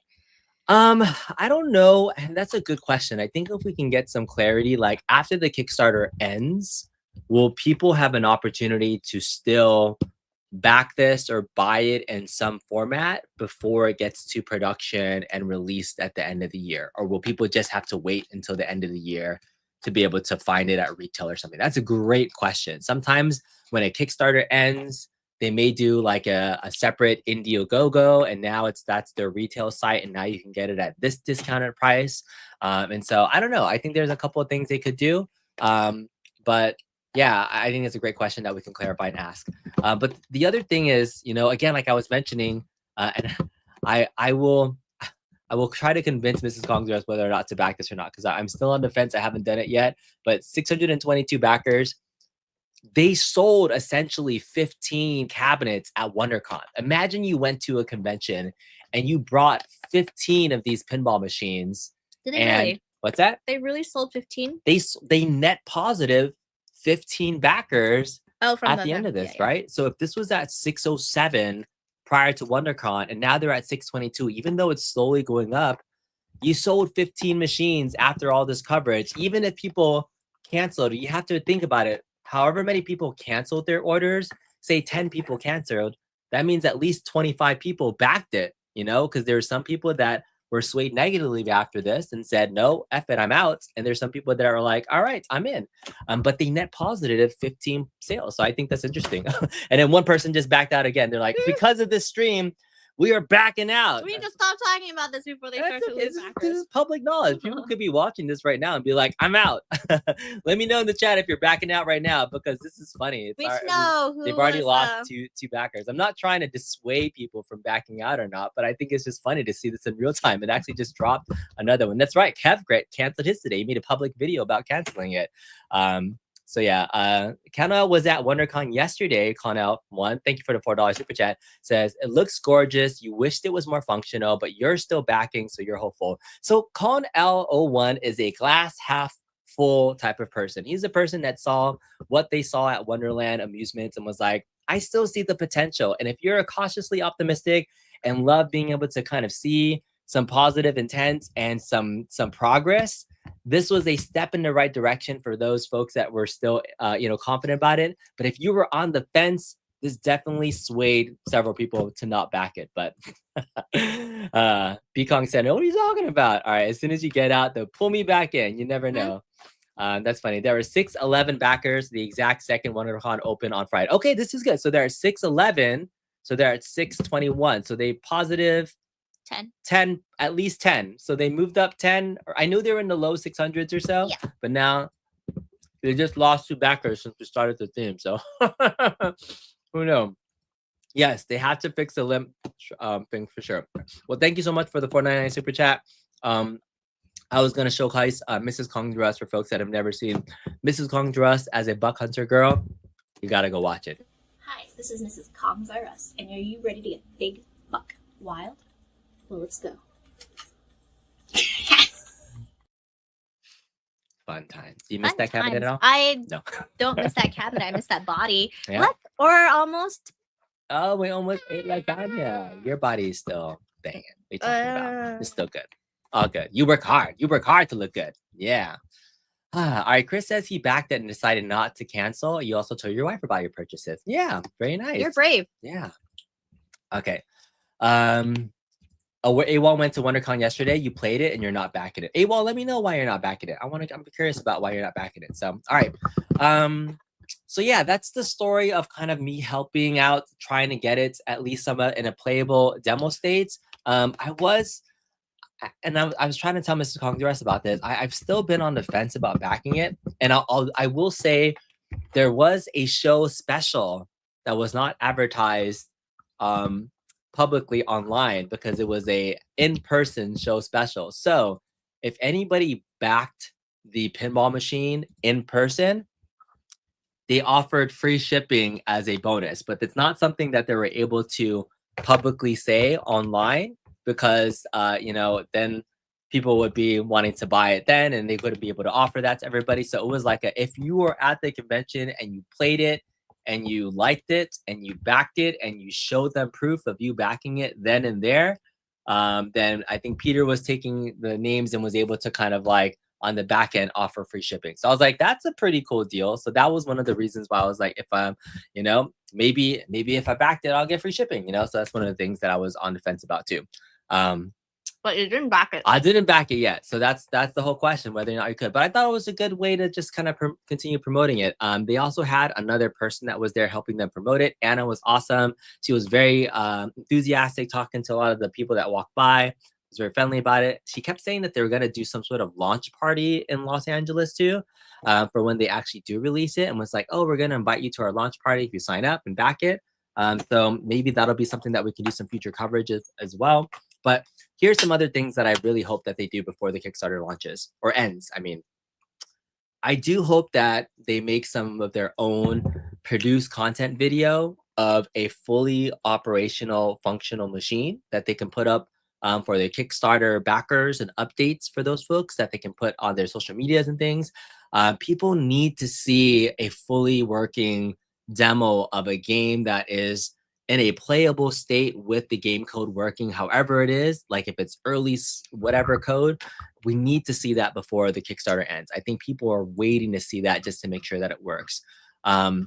I don't know. And that's a good question. I think if we can get some clarity, like after the Kickstarter ends, will people have an opportunity to still back this or buy it in some format before it gets to production and released at the end of the year? Or will people just have to wait until the end of the year to be able to find it at retail or something? That's a great question. Sometimes when a Kickstarter ends, they may do like a separate Indiegogo, and now that's their retail site, and now you can get it at this discounted price. And so I don't know. I think there's a couple of things they could do. But yeah, I think it's a great question that we can clarify and ask. But the other thing is, again, like I was mentioning, and I will try to convince Mrs. Kong's whether or not to back this or not, because I'm still on the fence. I haven't done it yet. But 622 backers. They sold essentially 15 cabinets at WonderCon. Imagine you went to a convention and you brought 15 of these pinball machines. Did they really? What's that? They really sold 15? They net positive 15 backers at the end of this, yeah. right? So if this was at 607 prior to WonderCon and now they're at 622, even though it's slowly going up, you sold 15 machines after all this coverage. Even if people canceled, you have to think about it. However many people canceled their orders, say 10 people canceled, that means at least 25 people backed it, because there are some people that were swayed negatively after this and said, no, F it, I'm out. And there's some people that are like, all right, I'm in. But they net positive 15 sales. So I think that's interesting. And then one person just backed out again. They're like, because of this stream, we are backing out. We need to stop talking about this before they start to lose backers. This is public knowledge. People could be watching this right now and be like, I'm out. Let me know in the chat if you're backing out right now, because this is funny. We know who they've already lost two backers. I'm not trying to dissuade people from backing out or not, but I think it's just funny to see this in real time. It actually just dropped another one. That's right. Kev canceled his today. He made a public video about canceling it. So yeah, Connell was at WonderCon yesterday. Connell1, thank you for the $4 super chat. Says, it looks gorgeous. You wished it was more functional, but you're still backing, so you're hopeful. So Connell01 is a glass half full type of person. He's a person that saw what they saw at Wonderland Amusements and was like, I still see the potential. And if you're cautiously optimistic and love being able to kind of see some positive intent and some progress, this was a step in the right direction for those folks that were still, confident about it. But if you were on the fence, this definitely swayed several people to not back it. But Bkong said, what are you talking about? All right, as soon as you get out, they'll pull me back in. You never know. That's funny. There were 611 backers the exact second WonderCon open on Friday. Okay, this is good. So there are 611. So they're at 621. So they positive 10, at least 10. So they moved up 10. I knew they were in the low 600s or so, but now they just lost 2 backers since we started the theme. So who knows? Yes, they have to fix the limp thing for sure. Well, thank you so much for the $4.99 super chat. I was gonna showcase Mrs. Conjuress for folks that have never seen Mrs. Conjuress as a buck hunter girl. You gotta go watch it. Hi, this is Mrs. Conjuress, and are you ready to get big, buck, wild? Well, let's go. Fun times. Do you miss that cabinet at all? I no. don't miss that cabinet. I miss that body. Yeah. Look, or almost. Oh, we almost ate lasagna. Your body is still, dang it. What are you talking about? It's still good. All good. You work hard. You work hard to look good. Yeah. All right. Chris says he backed it and decided not to cancel. You also told your wife about your purchases. Yeah. Very nice. You're brave. Yeah. Okay. AWOL went to WonderCon yesterday. You played it and you're not backing it. AWOL, let me know why you're not backing it. I'm curious about why you're not backing it. So, all right. So yeah, that's the story of kind of me helping out, trying to get it at least some in a playable demo state. I was trying to tell Mrs. Congress about this. I've still been on the fence about backing it, and I will say there was a show special that was not advertised publicly online because it was a in-person show special. So if anybody backed the pinball machine in person, they offered free shipping as a bonus, but it's not something that they were able to publicly say online because, then people would be wanting to buy it then and they wouldn't be able to offer that to everybody. So it was like if you were at the convention and you played it and you liked it and you backed it and you showed them proof of you backing it then and there, then I think Peter was taking the names and was able to kind of like on the back end offer free shipping. So I was like, that's a pretty cool deal. So that was one of the reasons why I was like, if I'm, maybe if I backed it, I'll get free shipping, So that's one of the things that I was on the fence about too. But you didn't back it. I didn't back it yet. So that's the whole question, whether or not you could. But I thought it was a good way to just kind of continue promoting it. They also had another person that was there helping them promote it. Anna was awesome. She was very enthusiastic, talking to a lot of the people that walked by. Was very friendly about it. She kept saying that they were going to do some sort of launch party in Los Angeles too, for when they actually do release it, and was like, oh, we're going to invite you to our launch party if you sign up and back it. So maybe that'll be something that we can do some future coverage as well. But here's some other things that I really hope that they do before the Kickstarter launches or ends. I mean, I do hope that they make some of their own produced content video of a fully operational, functional machine that they can put up for their Kickstarter backers and updates for those folks that they can put on their social medias and things. People need to see a fully working demo of a game that is in a playable state with the game code working however it is, like if it's early whatever code, we need to see that before the Kickstarter ends. I think people are waiting to see that just to make sure that it works. I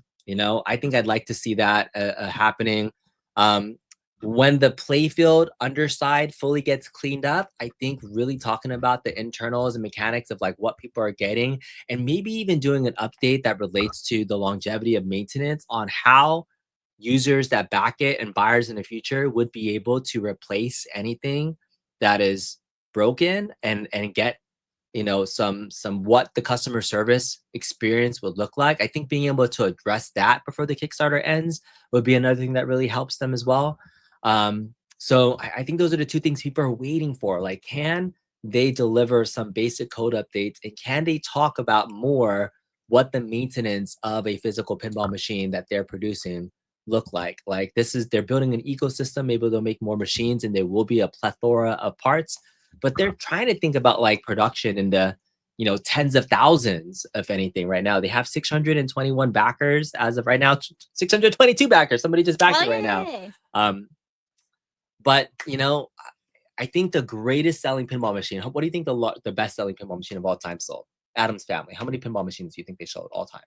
think I'd like to see that happening. When the playfield underside fully gets cleaned up, I think really talking about the internals and mechanics of like what people are getting, and maybe even doing an update that relates to the longevity of maintenance on how users that back it and buyers in the future would be able to replace anything that is broken and get some what the customer service experience would look like. I think being able to address that before the Kickstarter ends would be another thing that really helps them as well. So I think those are the two things people are waiting for. Like, can they deliver some basic code updates, and can they talk about more what the maintenance of a physical pinball machine that they're producing look like? Like, they're building an ecosystem. Maybe they'll make more machines and there will be a plethora of parts, but they're trying to think about like production in the tens of thousands, if anything. Right now they have 621 backers as of right now. 622 backers. Somebody just backed it right now. But I think the greatest selling pinball machine, what do you think the best selling pinball machine of all time sold? Adam's Family, how many pinball machines do you think they sold all time?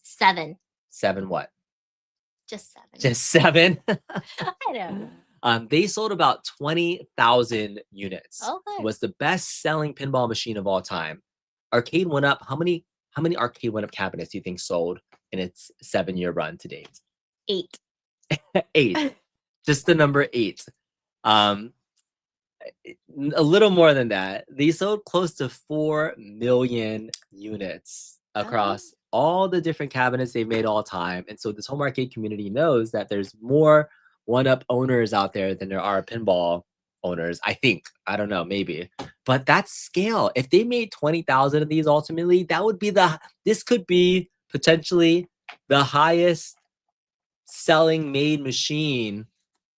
7. 7 what? Just 7. Just 7? I know. They sold about 20,000 units. Okay. It was the best selling pinball machine of all time. Arcade One Up, how many Arcade One Up cabinets do you think sold in its 7-year run to date? 8. 8. Just the number 8. A little more than that. They sold close to 4 million units across all the different cabinets they've made all time. And so this home arcade community knows that there's more One Up owners out there than there are pinball owners. I think. I don't know, maybe. But that's scale. If they made 20,000 of these ultimately, that would be this could be potentially the highest selling made machine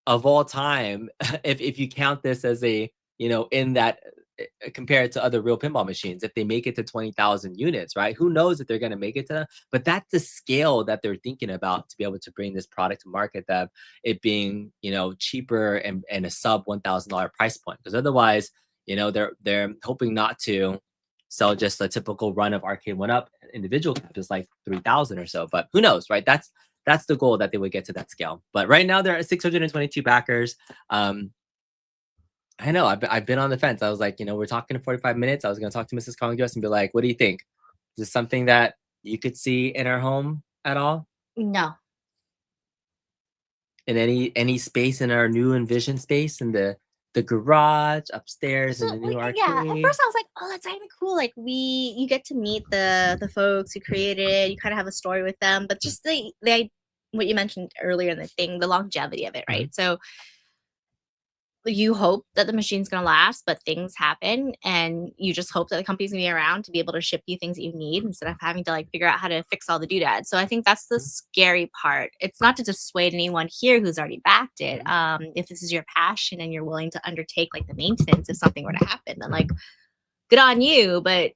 of all time if you count this as a, in that compared to other real pinball machines, if they make it to 20,000 units, right? Who knows if they're going to make it to, but that's the scale that they're thinking about to be able to bring this product to market, that it being, cheaper and a sub $1,000 price point. Because otherwise, they're hoping not to sell just a typical run of Arcade 1-Up individual caps, like 3,000 or so, but who knows, right? That's the goal, that they would get to that scale. But right now they're at 622 backers. I know I've been on the fence. I was like, we're talking in 45 minutes. I was going to talk to Mrs. Congress and be like, what do you think? Is this something that you could see in our home at all? No. In any space in our new envision space, in the garage upstairs, in the new arcade? Yeah, at first I was like, oh, that's kind of cool. Like you get to meet the folks who created it. You kind of have a story with them, but just what you mentioned earlier in the thing, the longevity of it, right? So you hope that the machine's going to last, but things happen, and you just hope that the company's going to be around to be able to ship you things that you need instead of having to like figure out how to fix all the doodads. So I think that's the scary part. It's not to dissuade anyone here who's already backed it. If this is your passion and you're willing to undertake like the maintenance if something were to happen, then like good on you. But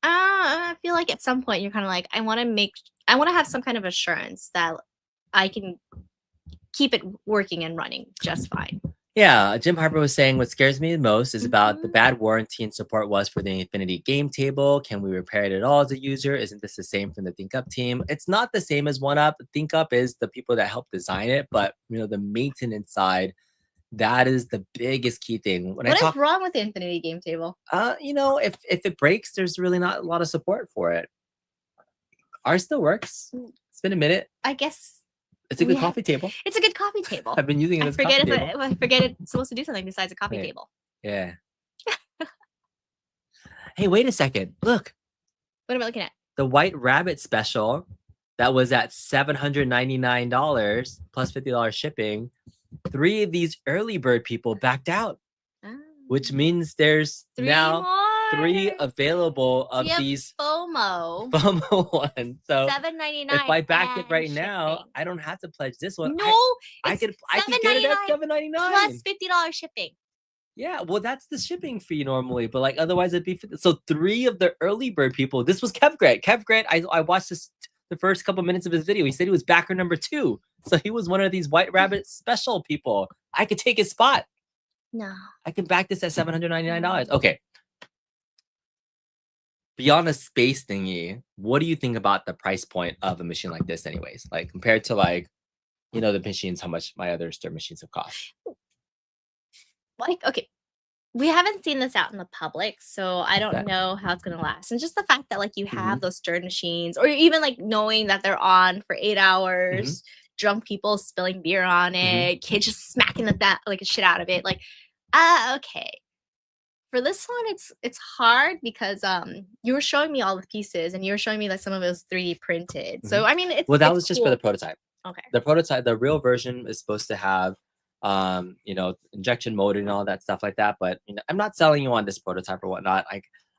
I feel like at some point you're kind of like, I want to have some kind of assurance that I can keep it working and running just fine. Yeah, Jim Harper was saying what scares me the most is about the bad warranty and support was for the Infinity game table. Can we repair it at all as a user? Isn't this the same from the Think Up team? It's not the same as 1-Up. Think Up is the people that helped design it, but the maintenance side, that is the biggest key thing. What is wrong with the Infinity game table? If it breaks, there's really not a lot of support for it. Ours still works. It's been a minute. I guess. It's a good coffee table. It's a good coffee table. I've been using it as a coffee table. I forget it's supposed to do something besides a coffee table. Yeah. Hey, wait a second. Look. What am I looking at? The White Rabbit special that was at $799 plus $50 shipping. 3 of these early bird people backed out, which means there's now 3 available of these FOMO ones. So $7.99. if I back it right now, I don't have to pledge this one. No, I could get it at $7.99 plus $50 shipping. Yeah, well, that's the shipping fee normally, but like otherwise it'd be so 3 of the early bird people. This was Kev Grant. I watched the first couple minutes of his video. He said he was backer number 2, so he was one of these White Rabbit special people. I could take his spot. No, I can back this at $799. Okay. Beyond a space thingy, what do you think about the price point of a machine like this anyways? Like compared to like, the machines, how much my other stir machines have cost? Like, okay, we haven't seen this out in the public, so I don't know how it's going to last. And just the fact that like you have those stir machines, or even like knowing that they're on for 8 hours, drunk people spilling beer on it, kids just smacking the shit out of it. Like, okay. For this one, it's hard because you were showing me all the pieces and you were showing me like some of it was 3D printed. So I mean, that was just for the prototype. Okay. The prototype, the real version is supposed to have, injection molding and all that stuff like that. But I'm not selling you on this prototype or whatnot.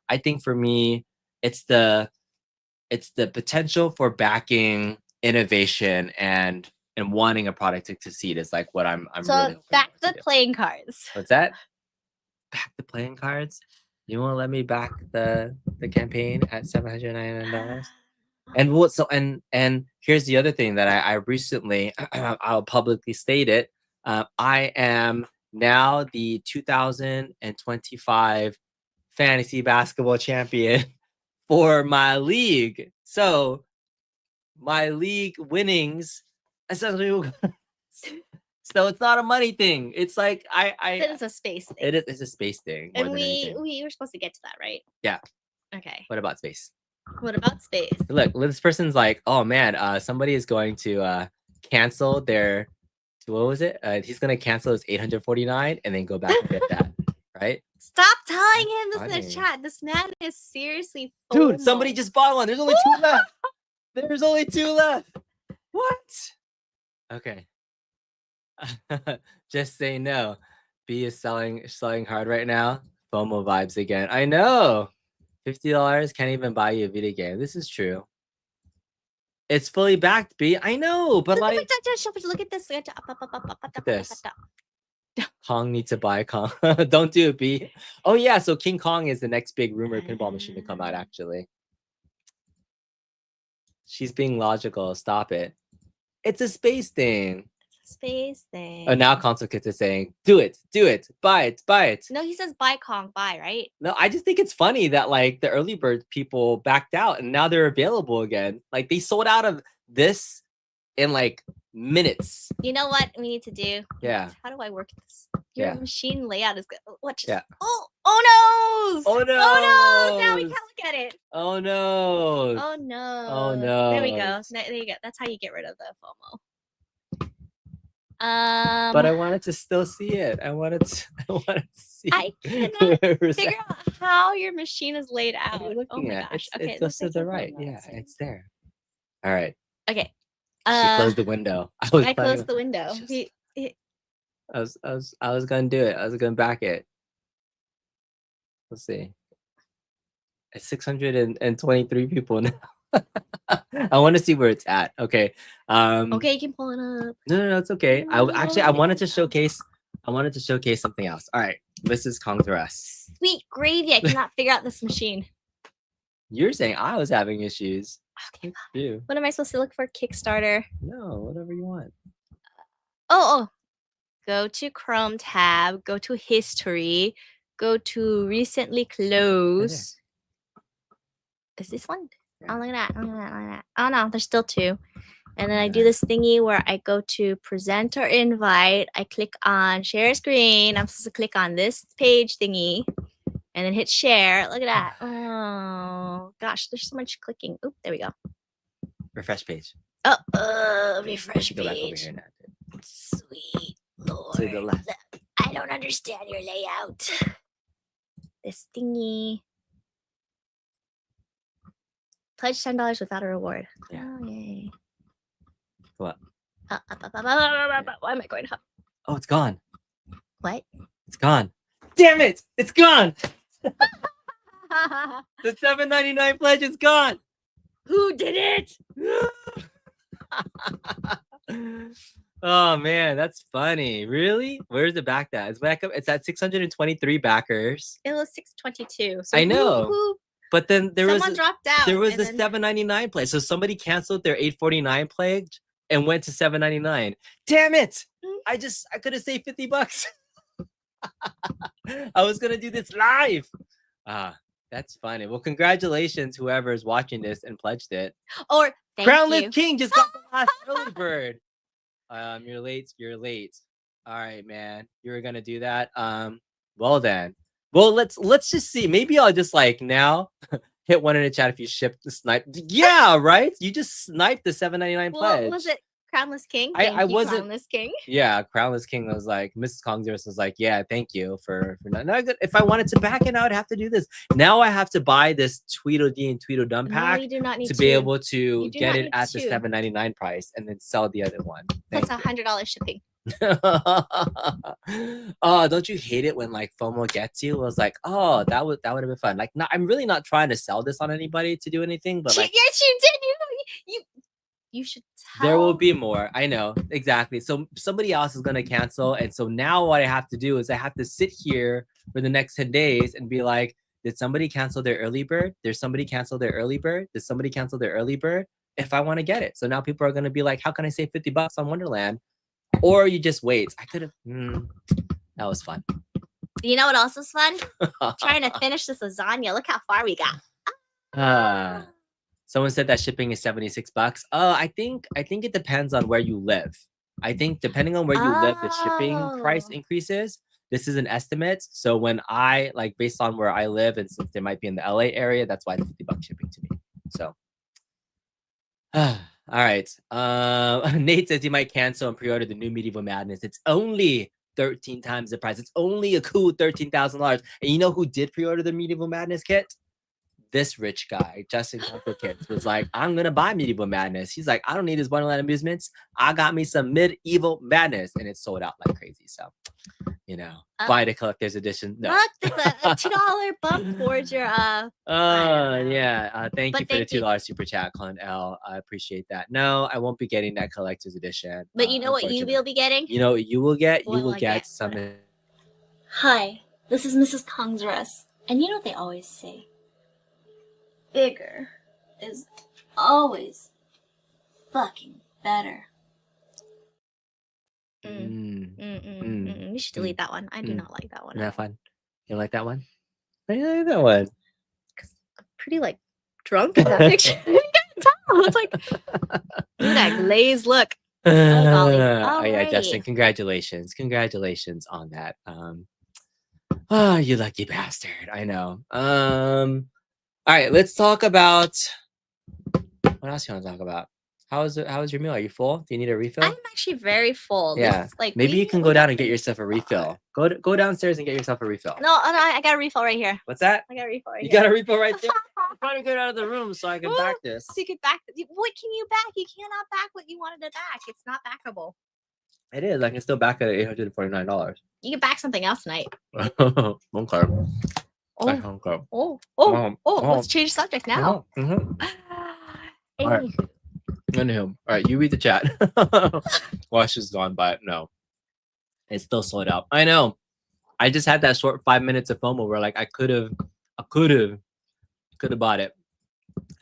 I think for me, it's the potential for backing innovation and wanting a product to succeed is like what I'm so really back the playing cards. What's that? Back the playing cards? You want to let me back the campaign at $799? And here's the other thing that I recently I'll publicly state it. I am now the 2025 fantasy basketball champion for my league. So my league winnings essentially. So it's not a money thing. It's like It's a space thing. It's a space thing. And we were supposed to get to that, right? Yeah. Okay. What about space? What about space? Look, this person's like, oh man, somebody is going to cancel their. What was it? He's gonna cancel his 849 and then go back and get that. Right? Stop telling him this in the chat. This man is seriously FOMO. Dude, somebody just bought one. There's only 2 left. There's only 2 left. What? Okay. Just say no. B is selling hard right now. FOMO vibes again. I know. $50 can't even buy you a video game. This is true. It's fully backed, B. I know, but like, look at this. look at this. Kong needs to buy Kong. Don't do it, B. Oh yeah, so King Kong is the next big rumored pinball machine to come out. Actually, she's being logical. Stop it. It's a space thing. Space thing. Oh, now Console Kids is saying, do it, buy it. No, he says buy Kong, buy, right? No, I just think it's funny that like the early bird people backed out and now they're available again. Like they sold out of this in like minutes. You know what we need to do? Yeah. How do I work this? Your machine layout is good. What? Just, yeah. Oh no! Oh no! Oh no! Now we can't look at it. Oh no! Oh no! Oh no! There we go. There you go. That's how you get rid of the FOMO. But I wanted to still see it. I wanted to see. I cannot figure out how your machine is laid out. Oh my gosh! It goes to the right. Yeah, it's there. All right. Okay. She closed the window. I closed the window. I was gonna do it. I was gonna back it. Let's see. It's 623 people now. I want to see where it's at. Okay. Okay, you can pull it up. No, it's okay. I wanted to showcase something else. All right. This is Kong's Rest. Sweet gravy. I cannot figure out this machine. You're saying I was having issues. Okay. You. What am I supposed to look for? Kickstarter. No, whatever you want. Oh. Go to Chrome tab. Go to History. Go to Recently Closed. Is this one? Oh, look at that. Oh, no, there's still two. And then I do this thingy where I go to Present or Invite. I click on Share Screen. I'm supposed to click on this page thingy. And then hit Share. Look at that. Oh, gosh, there's so much clicking. Oop, there we go. Refresh page. Oh, refresh page. Go back over here now. Sweet Lord. To the left. I don't understand your layout. This thingy. Pledge $10 without a reward. Yeah. Oh, yay. What? Why am I going up? Oh, it's gone. What? It's gone. Damn it! It's gone. The $7.99 pledge is gone. Who did it? Oh man, that's funny. Really? Where's the back at? It's back up. It's at 623 backers. It was 622. So I know. But then someone dropped out. There was the $7.99 pledge. So somebody canceled their $8.49 pledge and went to $7.99. Damn it! I could have saved $50. I was gonna do this live. That's funny. Well, congratulations, whoever is watching this and pledged it. Or Crownless King just got the last early bird. You're late. All right, man. You were gonna do that. Well then. Well, let's just see. Maybe I'll just like now hit one in the chat if you ship the snipe. Yeah, right. You just sniped the $7.99 pledge. Was it Crownless King? I wasn't. Crownless King. Yeah, Crownless King was like, Mrs. Kongzerus was like, yeah, thank you for not. No, if I wanted to back it, I would have to do this. Now I have to buy this Tweedledee and Tweedledum pack you do not need to be able to get it at the to. $7.99 price and then sell the other one. That's $100 shipping. Oh, don't you hate it when like FOMO gets you? It was like, oh, that would have been fun. Like, I'm really not trying to sell this on anybody to do anything, but like, yes, you did. You should tell. There will be more. I know exactly. So somebody else is gonna cancel, and so now what I have to do is I have to sit here for the next 10 days and be like, did somebody cancel their early bird? Did somebody cancel their early bird? Did somebody cancel their early bird? If I want to get it, so now people are gonna be like, how can I save $50 on Wonderland? Or you just wait. I could have. That was fun. You know what else was fun? Trying to finish this lasagna. Look how far we got. Someone said that shipping is $76. I think it depends on where you live. I think depending on where you live, the shipping price increases. This is an estimate. So when I like based on where I live, and since they might be in the LA area, that's why the $50 shipping to me. So all right. Nate says he might cancel and pre-order the new Medieval Madness. It's only 13 times the price. It's only a cool $13,000. And you know who did pre-order the Medieval Madness kit? this rich guy, Justin Kids, was like, I'm gonna buy Medieval Madness. He's like, I don't need his Wonderland Amusements. I got me some Medieval Madness, and it sold out like crazy. So, you know, buy the collector's edition. No, look, a $2 bump towards your yeah. Thank you for the $2 super chat, Colin L. I appreciate that. No, I won't be getting that collector's edition. But you know what you will be getting? You know what you will get? You will get some. Hi, this is Mrs. Congress, and you know what they always say? Bigger is always fucking better. You should delete that one. I do not like that one. Isn't that fun? You like that one? I like that one. Because I'm pretty like drunk in that picture. You can't tell. It's like that glazed look. Oh yeah, Justin, congratulations on that. Oh, you lucky bastard. I know. All right, let's talk about what else you want to talk about. How was your meal? Are you full? Do you need a refill? I'm actually very full. Yeah, like maybe you can go down and get yourself a refill. Go downstairs and get yourself a refill. No, I got a refill right here. What's that? I got a refill right here. You got a refill right there? I'm trying to get out of the room so I can back this. So you could back. What can you back? You cannot back what you wanted to back. It's not backable. It is. I can still back it at $849. You can back something else tonight. Okay. Let's change subject now. All right. Anywho, all right, you read the chat. Wash is gone, but no, it's still sold out. I know. I just had that short 5 minutes of FOMO where like I could have bought it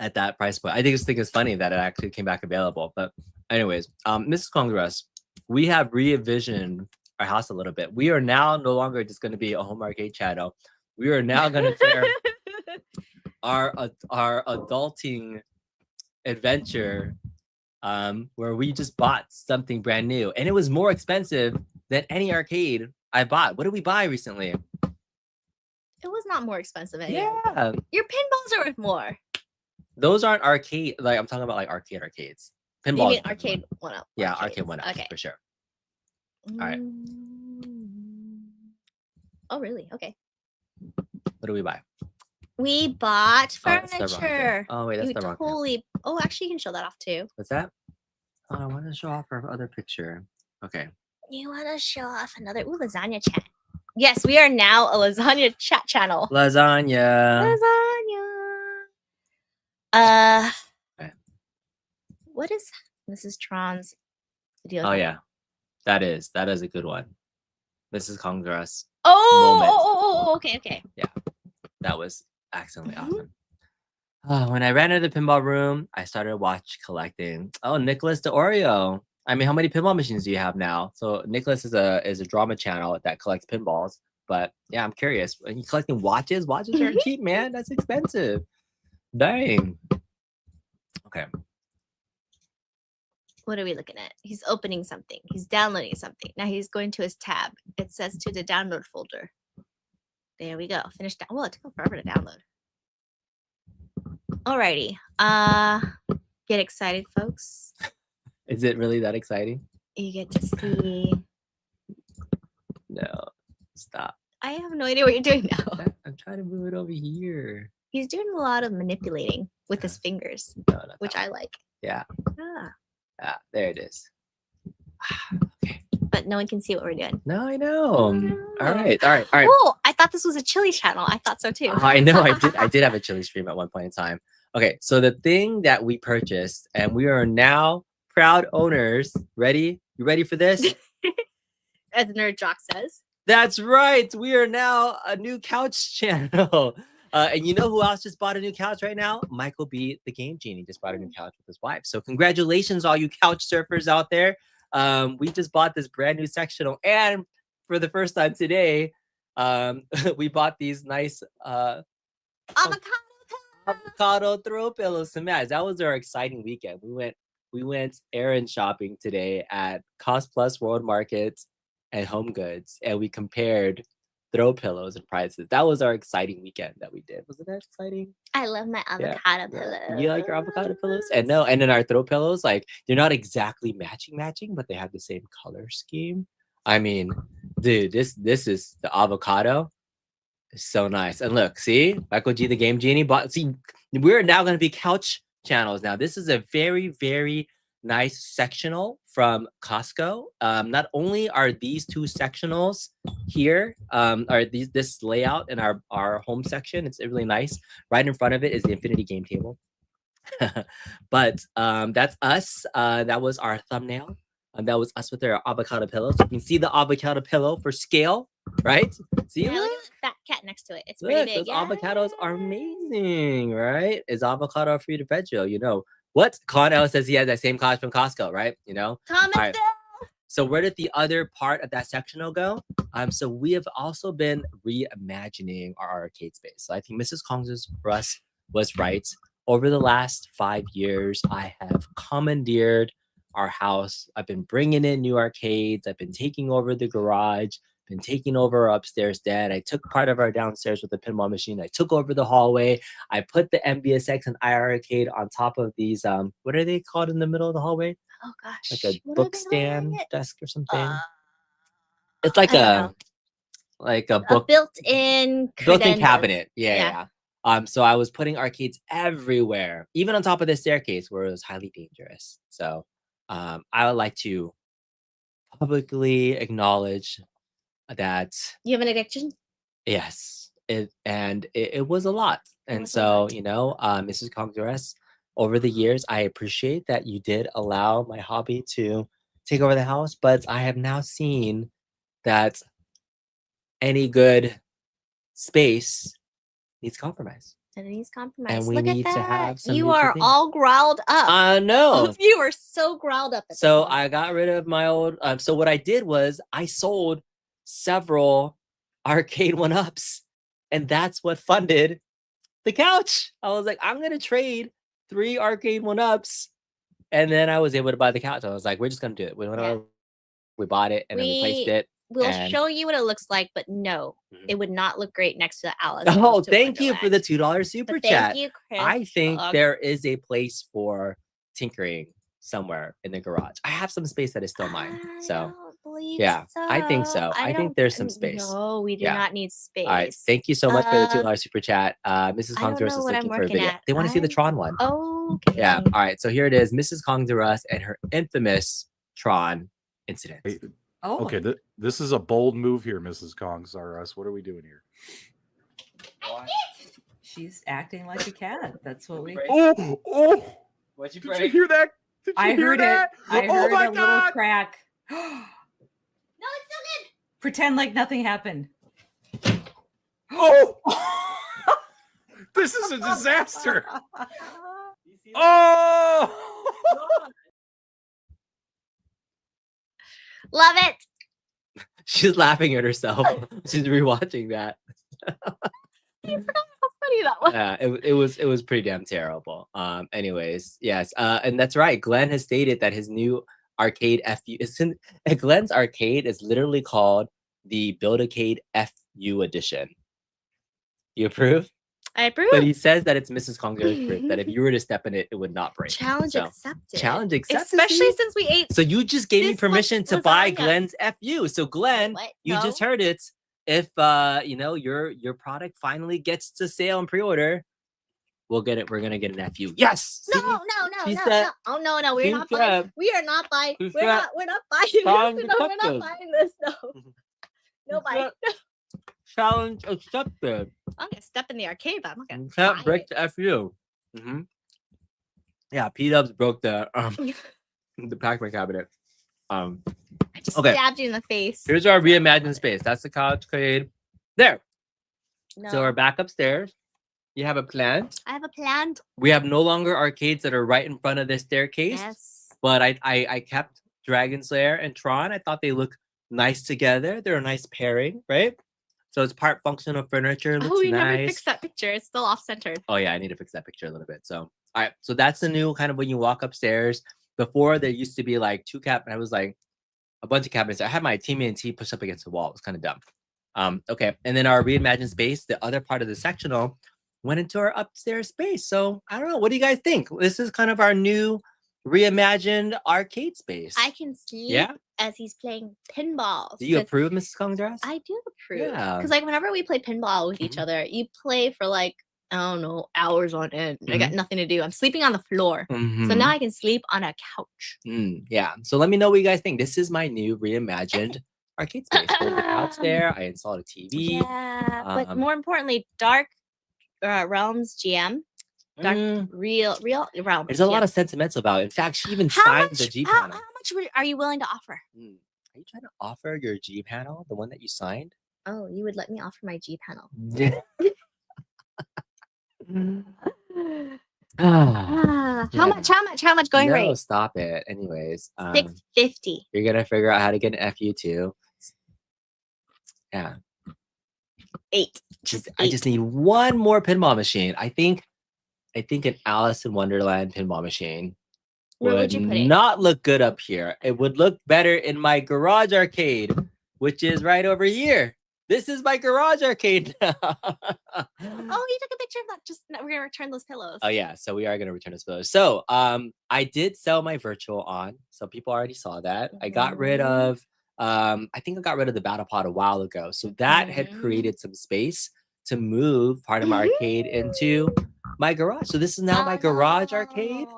at that price point. I think it's funny that it actually came back available. But anyways, Mrs. Congress, we have re-envisioned our house a little bit. We are now no longer just going to be a home arcade channel. We are now going to share our adulting adventure, where we just bought something brand new, and it was more expensive than any arcade I bought. What did we buy recently? It was not more expensive. Yeah, your pinballs are worth more. Those aren't arcade. Like I'm talking about like arcades. Pinball. You mean arcade one up? Yeah, arcade one up. Okay, for sure. All right. Oh, really? Okay. What do we buy? We bought furniture. Oh wait, that's the wrong thing. Oh, actually, you can show that off too. What's that? Oh, I want to show off our other picture. Okay. You want to show off another lasagna chat? Yes, we are now a lasagna chat channel. Lasagna. Okay. What is Mrs. Tron's video? Oh yeah, that is a good one. Mrs. Congress. Okay. Yeah, that was excellently awesome. When I ran into the pinball room, I started collecting. Oh, Nicholas the Oreo. I mean, how many pinball machines do you have now? So Nicholas is a drama channel that collects pinballs. But yeah, I'm curious. Are you collecting watches? Watches aren't cheap, man. That's expensive. Dang. Okay. What are we looking at? He's opening something. He's downloading something. Now he's going to his tab. It says to the download folder. There we go. Finish down. Well, it took forever to download. Alrighty. Get excited, folks. Is it really that exciting? You get to see. No. Stop. I have no idea what you're doing now. I'm trying to move it over here. He's doing a lot of manipulating with his fingers, which I like. Yeah. There it is. Okay. But no one can see what we're doing. No, I know. All right. Oh, I thought this was a chili channel. I thought so too. I know. I did have a chili stream at one point in time. Okay, so the thing that we purchased, and we are now proud owners. Ready? You ready for this? As Nerd Jock says. That's right. We are now a new couch channel. And you know who else just bought a new couch right now? Michael B, the Game Genie, just bought a new couch with his wife. So congratulations, all you couch surfers out there. We just bought this brand new sectional, and for the first time today, we bought these nice avocado throw pillows to match. That was our exciting weekend. We went errand shopping today at Cost Plus World Market and Home Goods, and we compared throw pillows and prices. That was our exciting weekend that we did. Wasn't that exciting? I love my avocado pillows. You like your avocado pillows? And then our throw pillows, like they're not exactly matching, but they have the same color scheme. I mean, dude, this is the avocado. So nice. And look, see, Michael G, the Game Genie. But see, we're now going to be couch channels. Now, this is a very, very nice sectional from Costco. Not only are these two sectionals here, are this layout in our home section. It's really nice. Right in front of it is the infinity game table. But that's us. That was our thumbnail. That was us with our avocado pillow. So you can see the avocado pillow for scale, right? See, Yeah, look at that cat next to it. It's pretty big. Those avocados are amazing, right? Is avocado free to veggie? You know what? Con L says he has that same couch from Costco, right? You know. Thomas. So where did the other part of that sectional go? So we have also been reimagining our arcade space. So I think Mrs. Kong's Russ was right. Over the last 5 years, I have commandeered our house. I've been bringing in new arcades. I've been taking over the garage, been taking over our upstairs den. I took part of our downstairs with the pinball machine. I took over the hallway. I put the MBSX and IR arcade on top of these, what are they called in the middle of the hallway? Oh gosh. Like a book stand desk or something. It's like a book built-in cabinet. Yeah. So I was putting arcades everywhere, even on top of the staircase where it was highly dangerous. So I would like to publicly acknowledge that you have an addiction. Yes, it was a lot. And so, you know, Mrs. Kong's, over the years, I appreciate that you did allow my hobby to take over the house, but I have now seen that any good space needs compromise. And it needs compromise. And we Look need at that. to have some. You are all growled up. I know. You are so growled up. So I got rid of my old. So what I did was I sold several arcade 1-ups, and that's what funded the couch. I was like, I'm gonna trade 3 arcade 1-ups, and then I was able to buy the couch. I was like, we're just gonna do it. We bought it and then we placed it. We'll show you what it looks like, but no, it would not look great next to Alice. Oh, thank you for the $2 super chat. Thank you, Chris. I think there is a place for tinkering somewhere in the garage. I have some space that is still mine. So yeah, I think so. I think there's some space. No, we do not need space. All right, thank you so much for the $2 super chat. Mrs. Kong's is looking for a video. They want to see the Tron one. Okay. Yeah. All right. So here it is, Mrs. Kong's and her infamous Tron incident. Hey, okay, this is a bold move here, Mrs. Kong's R Us. What are we doing here? She's acting like a cat. That's what we. Oh! What'd you break? Did you hear that? I heard it. I heard my a little God! crack. No, it's still good. Pretend like nothing happened. Oh! This is a disaster. Oh! Love it. She's laughing at herself. She's rewatching that. You forgot how funny that was. Yeah, it was pretty damn terrible. Anyways, yes. And that's right. Glenn has stated that his new arcade FU Glenn's arcade is literally called the Build-A-Cade FU edition. You approve? I approve. But he says that it's Mrs. Kong's proof that if you were to step in it, it would not break. Challenge accepted. Challenge accepted. Especially since we ate. So you just gave me permission to buy Glenn's FU. So Glenn, you just heard it. If you know your product finally gets to sale and pre-order, we'll get it. We're gonna get an FU. Yes. No. Oh no. We're not buying. We are not buying. We're not buying this. No, we're not buying this. No. No buying. Challenge accepted. I'm gonna step in the arcade, but I'm not gonna. You can't break the FU. Yeah, P-Dubs broke the Pac-Man cabinet. I just stabbed you in the face. Here's our reimagined space. That's the couch arcade. There. No. So we're back upstairs. You have a plant. I have a plant. We have no longer arcades that are right in front of the staircase. Yes. But I kept Dragon Slayer and Tron. I thought they look nice together. They're a nice pairing, right? So it's part functional furniture. Looks you nice. never fixed that picture. It's still off-centered. Oh yeah, I need to fix that picture a little bit. So all right, so that's the new kind of when you walk upstairs. Before there used to be like 2 cabinets. I was like a bunch of cabinets. I had my TMNT pushed up against the wall. It was kind of dumb. Okay, and then our reimagined space, the other part of the sectional, went into our upstairs space. So I don't know. What do you guys think? This is kind of our new reimagined arcade space. I can see as he's playing pinball. Do you approve, Mrs. Kong's dress? I do approve. Yeah. Because like whenever we play pinball with each other, you play for like, I don't know, hours on end. I got nothing to do. I'm sleeping on the floor. So now I can sleep on a couch. Yeah. So let me know what you guys think. This is my new reimagined arcade space. There's a couch there. I installed a TV. Yeah. But more importantly, Dark Realms GM. Dark real Realms. There's a lot of sentimental about it. In fact, she even signed the G how panel. much are you willing to offer? Are you trying to offer your G panel, the one that you signed? Oh, you would let me offer my G panel. How much going rate? No, stop it. Anyways, $650. you're gonna figure out how to get an FU2. Yeah. 8. I just need one more pinball machine. I think an Alice in Wonderland pinball machine would not look good up here. It would look better in my garage arcade, which is right over here. This is my garage arcade now. Oh, you took a picture of that. We're gonna return those pillows. Oh yeah, so we are gonna return those pillows. So I did sell my virtual on, so people already saw that. I got rid of I think I got rid of the battle pod a while ago. So that had created some space to move part of my arcade into my garage. So this is now my garage arcade.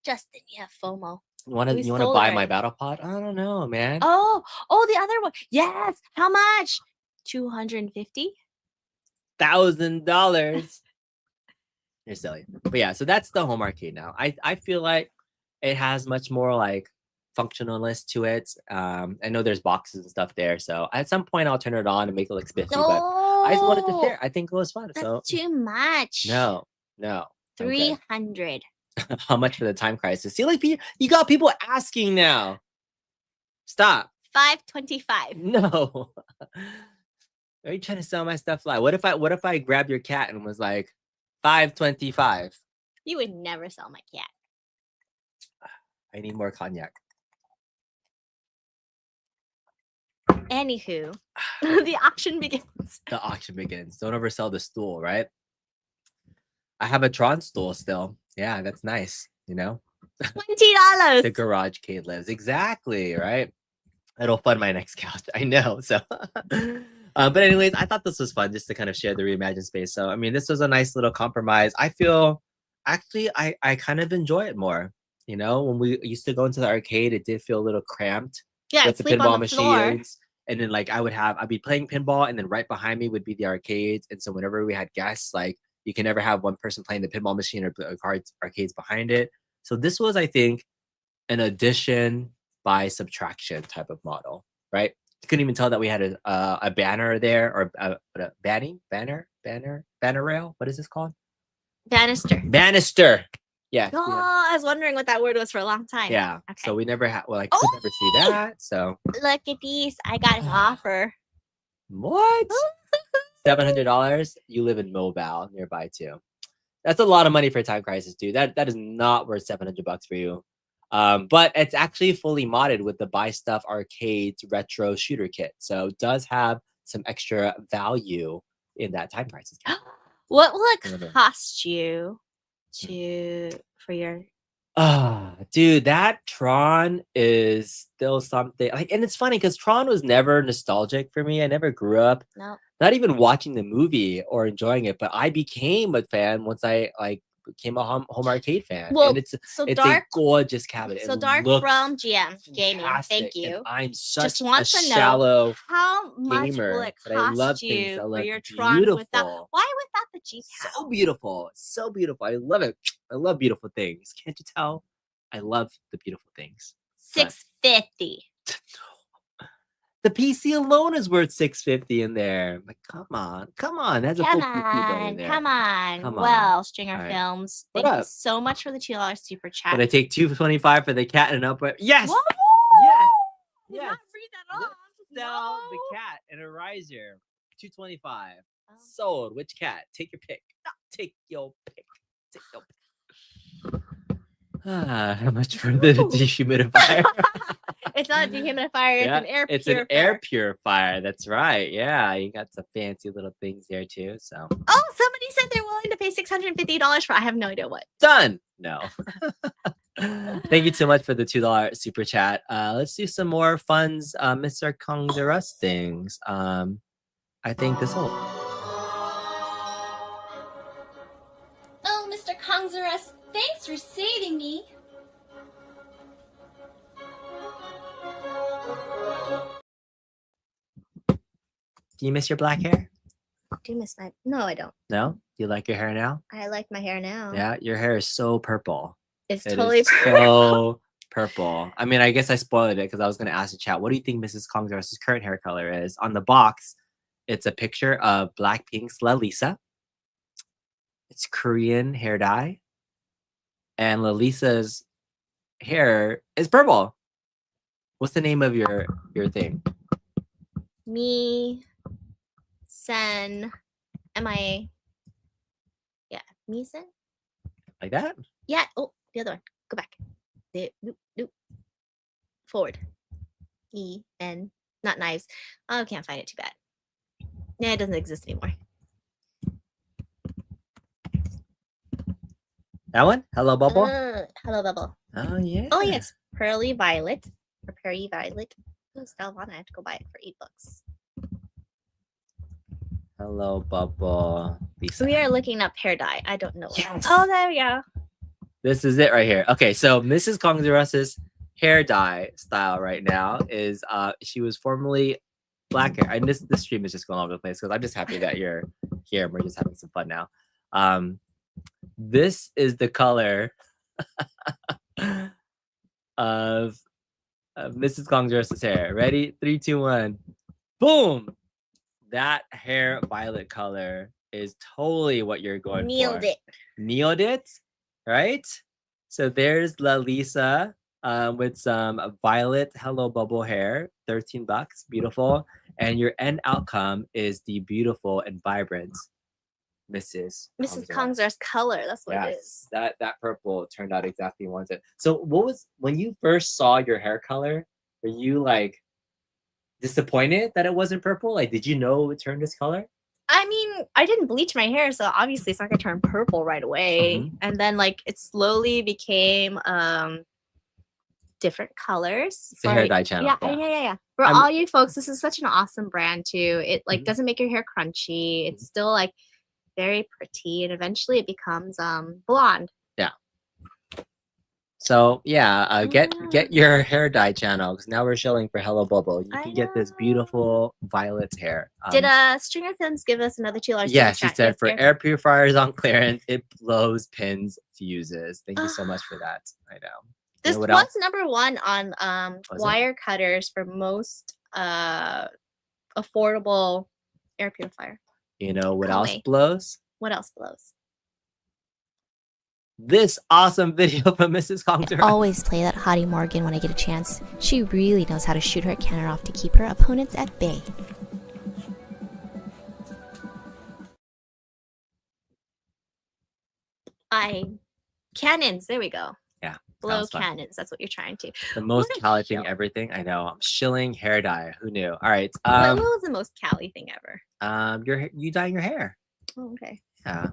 Justin, you have FOMO. You want to buy my battle pod? I don't know, man. Oh, the other one. Yes. How much? $250,000. You're silly. But yeah, so that's the home arcade now. I feel like it has much more like functionalist to it. I know there's boxes and stuff there, so at some point I'll turn it on and make it look spiffy. But I just wanted to share. I think it was fun. That's too much. No. 300. How much for the time crisis? See, like you got people asking now. Stop. 525. No. Are you trying to sell my stuff live? What if I grabbed your cat and was like 525? You would never sell my cat. I need more cognac. Anywho, the auction begins. The auction begins. Don't oversell the stool, right? I have a Tron stool still. Yeah, that's nice. You know, $20. The garage cade lives. Exactly, right? It'll fund my next couch. I know. So, but anyways, I thought this was fun just to kind of share the reimagined space. So, I mean, this was a nice little compromise. I feel actually I kind of enjoy it more. You know, when we used to go into the arcade, it did feel a little cramped. Yeah, with the pinball machines. And then like I'd be playing pinball, and then right behind me would be the arcades. And so whenever we had guests, like you can never have one person playing the pinball machine or arcades behind it. So this was, I think, an addition by subtraction type of model, right? You couldn't even tell that we had a banner there, or a banner rail. What is this called? Banister. Yeah. Oh, I was wondering what that word was for a long time. Yeah. Okay. So we never had. Well, I could never see that. So look at these. I got an offer. What? $700. You live in Mobile nearby too. That's a lot of money for a time crisis, dude. That is not worth $700 for you. But it's actually fully modded with the Buy Stuff Arcades Retro Shooter Kit. So it does have some extra value in that time crisis kit. What will it cost you for your dude, that Tron is still something like, and it's funny because Tron was never nostalgic for me. I never grew up not even watching the movie or enjoying it, but I became a fan once I like became a home arcade fan. Well, and it's a gorgeous cabinet. So Dark Realm GM Gaming, thank you. And I'm such just wants a to shallow know how much gamer, will it but I love cost you things that for look your Tron without? Why without the G? So beautiful, so beautiful. I love it. I love beautiful things. Can't you tell? I love the beautiful things. $650. The PC alone is worth $650 in there. Like, come on. That's a full PC in there. Come on. Well, Stringer All right. Films, What thank you up? so much for the $2 super chat. But I take $225 for the cat and upper. Yes. Whoa! Yes. Did Yes. not read that off. Sell No. the cat and a riser. $225. Sold. Which cat? Take your pick. Take your pick. Take your pick. How much for the dehumidifier? It's not a dehumidifier, it's an air purifier. It's an air purifier. That's right. Yeah, you got some fancy little things there too. So. Oh, somebody said they're willing to pay $650 for. I have no idea what. Done. No. Thank you so much for the $2 super chat. Let's do some more funds, Mr. Kong the Rust things. I think this will. Oh, Mr. Kongzarus, thanks for saving me. Do you miss your black hair? Do you miss my? No, I don't. No? Do you like your hair now? I like my hair now. Yeah, your hair is so purple. It's It totally is so purple. I mean, I guess I spoiled it because I was going to ask the chat, what do you think Mrs. Kongzarus' current hair color is? On the box, it's a picture of Blackpink's Lalisa. It's Korean hair dye. And Lalisa's hair is purple. What's the name of your thing? Me, Sen, MIA. Yeah, me, Sen. Like that? Yeah. Oh, the other one. Go back. Forward. E-N. Not knives. Oh, I can't find it. Too bad. Yeah, it doesn't exist anymore. That one? Hello, Bubble? Hello, Bubble. Oh, yeah. Oh, yeah, it's Pearly Violet. Or Perry Violet. Oh, Stelvana. I have to go buy it for $8. Hello, Bubble. Lisa. We are looking up hair dye. I don't know. Yes. Oh, there we go. This is it right here. Okay, so Mrs. Kongzarus's hair dye style right now is she was formerly black hair. And this stream is just going all over the place because I'm just happy that you're here and we're just having some fun now. This is the color of Mrs. Kongzarus's hair. Ready? 3, 2, 1. Boom! That hair violet color is totally what you're going Nailed for. it. Nailed it, right? So there's Lalisa with some violet Hello Bubble hair, $13, beautiful. And your end outcome is the beautiful and vibrant Mrs. Kongzarus color. That's what it is. That purple turned out exactly what you wanted. So what was, when you first saw your hair color, were you like disappointed that it wasn't purple? Like, did you know it would turn this color? I mean, I didn't bleach my hair, so obviously it's not gonna turn purple right away. And then like it slowly became different colors. It's a hair dye channel. Yeah. For all you folks, this is such an awesome brand too. It like doesn't make your hair crunchy. It's still like very pretty, and eventually it becomes blonde. Yeah. So yeah, get your hair dye channel because now we're showing for Hello Bubble. You can get this beautiful violet hair. Did Stringer Films give us another $2? Yes, he said for air purifiers on clearance, it blows pins, fuses. Thank you so much for that. I know. This one's else? #1 on wire cutters for most affordable air purifier. You know what else blows? What else blows? This awesome video from Mrs. Kongzarus. Always play that Hottie Morgan when I get a chance. She really knows how to shoot her cannon off to keep her opponents at bay. Cannons. There we go. Yeah. Blow cannons. That's what you're trying to. The most Cali thing everything. I know. I'm shilling hair dye. Who knew? All right. What was the most Cali thing ever? You dyeing your hair. Oh, okay. Yeah.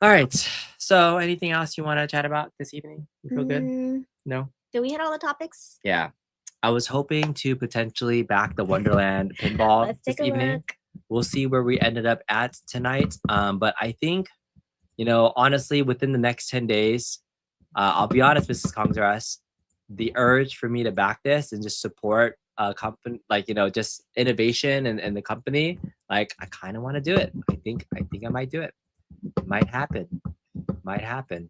All right. So anything else you want to chat about this evening? You feel good? No? Did we hit all the topics? Yeah. I was hoping to potentially back the Wonderland Pinball this evening. Look. We'll see where we ended up at tonight. But I think, you know, honestly, within the next 10 days, I'll be honest, Mrs. Kongzarus, the urge for me to back this and just support a company, like, you know, just innovation and the company, like, I kind of want to do it. I think I might do it. Might happen.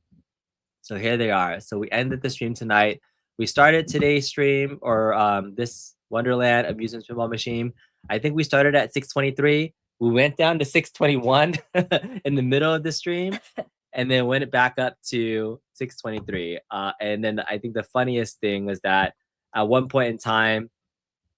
So here they are. So we ended the stream tonight. We started today's stream or this Wonderland Amusements Pinball machine. I think we started at 6:23. We went down to 6:21 in the middle of the stream, and then went back up to 6:23. And then I think the funniest thing was that at one point in time,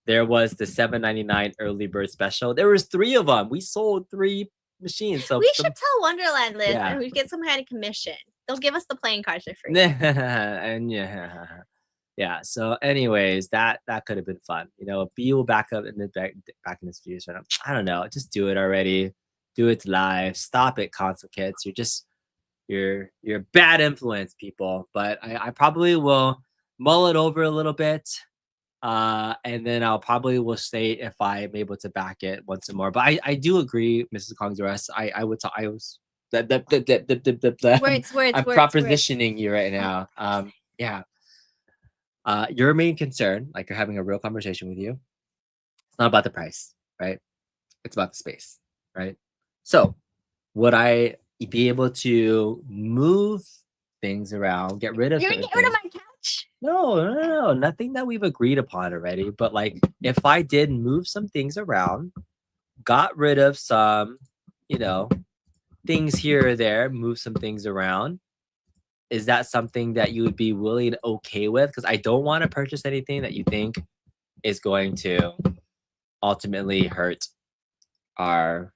there was the $7.99 early bird special. There was 3 of them. We sold 3 machines. So we should tell Wonderland Liz Yeah. and we get some kind of commission. They'll give us the playing cards for free. And yeah. So, anyways, that could have been fun. You know, B will back up in the back in this video. So I don't know. Just do it already. Do it live. Stop it, console kids. You're just you're a bad influence, people. But I probably will mull it over a little bit. And then I'll probably will say if I'm able to back it once more. But I do agree, Mrs. Kong's arrest. I was I'm Words. propositioning you right now. Yeah. Your main concern, like you're having a real conversation with you, it's not about the price, right? It's about the space, right? So would I be able to move things around, get rid of You're certain gonna get rid of things? my couch. No, nothing that we've agreed upon already. But like, if I did move some things around, got rid of some, things here or there, move some things around, is that something that you would be willing, okay with? Because I don't want to purchase anything that you think is going to ultimately hurt our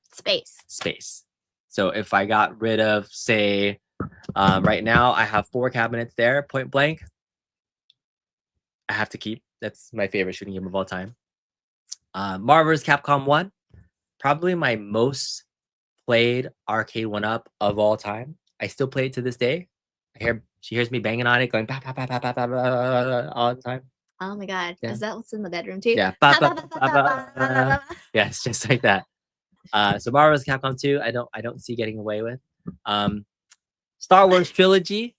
Space. So if I got rid of, say, right now I have 4 cabinets there, point blank. I have to keep. That's my favorite shooting game of all time. Marvel vs. Capcom 1, probably my most played arcade 1-up of all time. I still play it to this day. She hears me banging on it, going bah, bah, bah, bah, bah, bah, bah, all the time. Oh my god. Yeah. Is that what's in the bedroom too? Yeah. Ba, ba, ba, ba, ba, ba, ba, ba. Yes, just like that. So Marvel vs. Capcom 2, I don't see getting away with. Star Wars Trilogy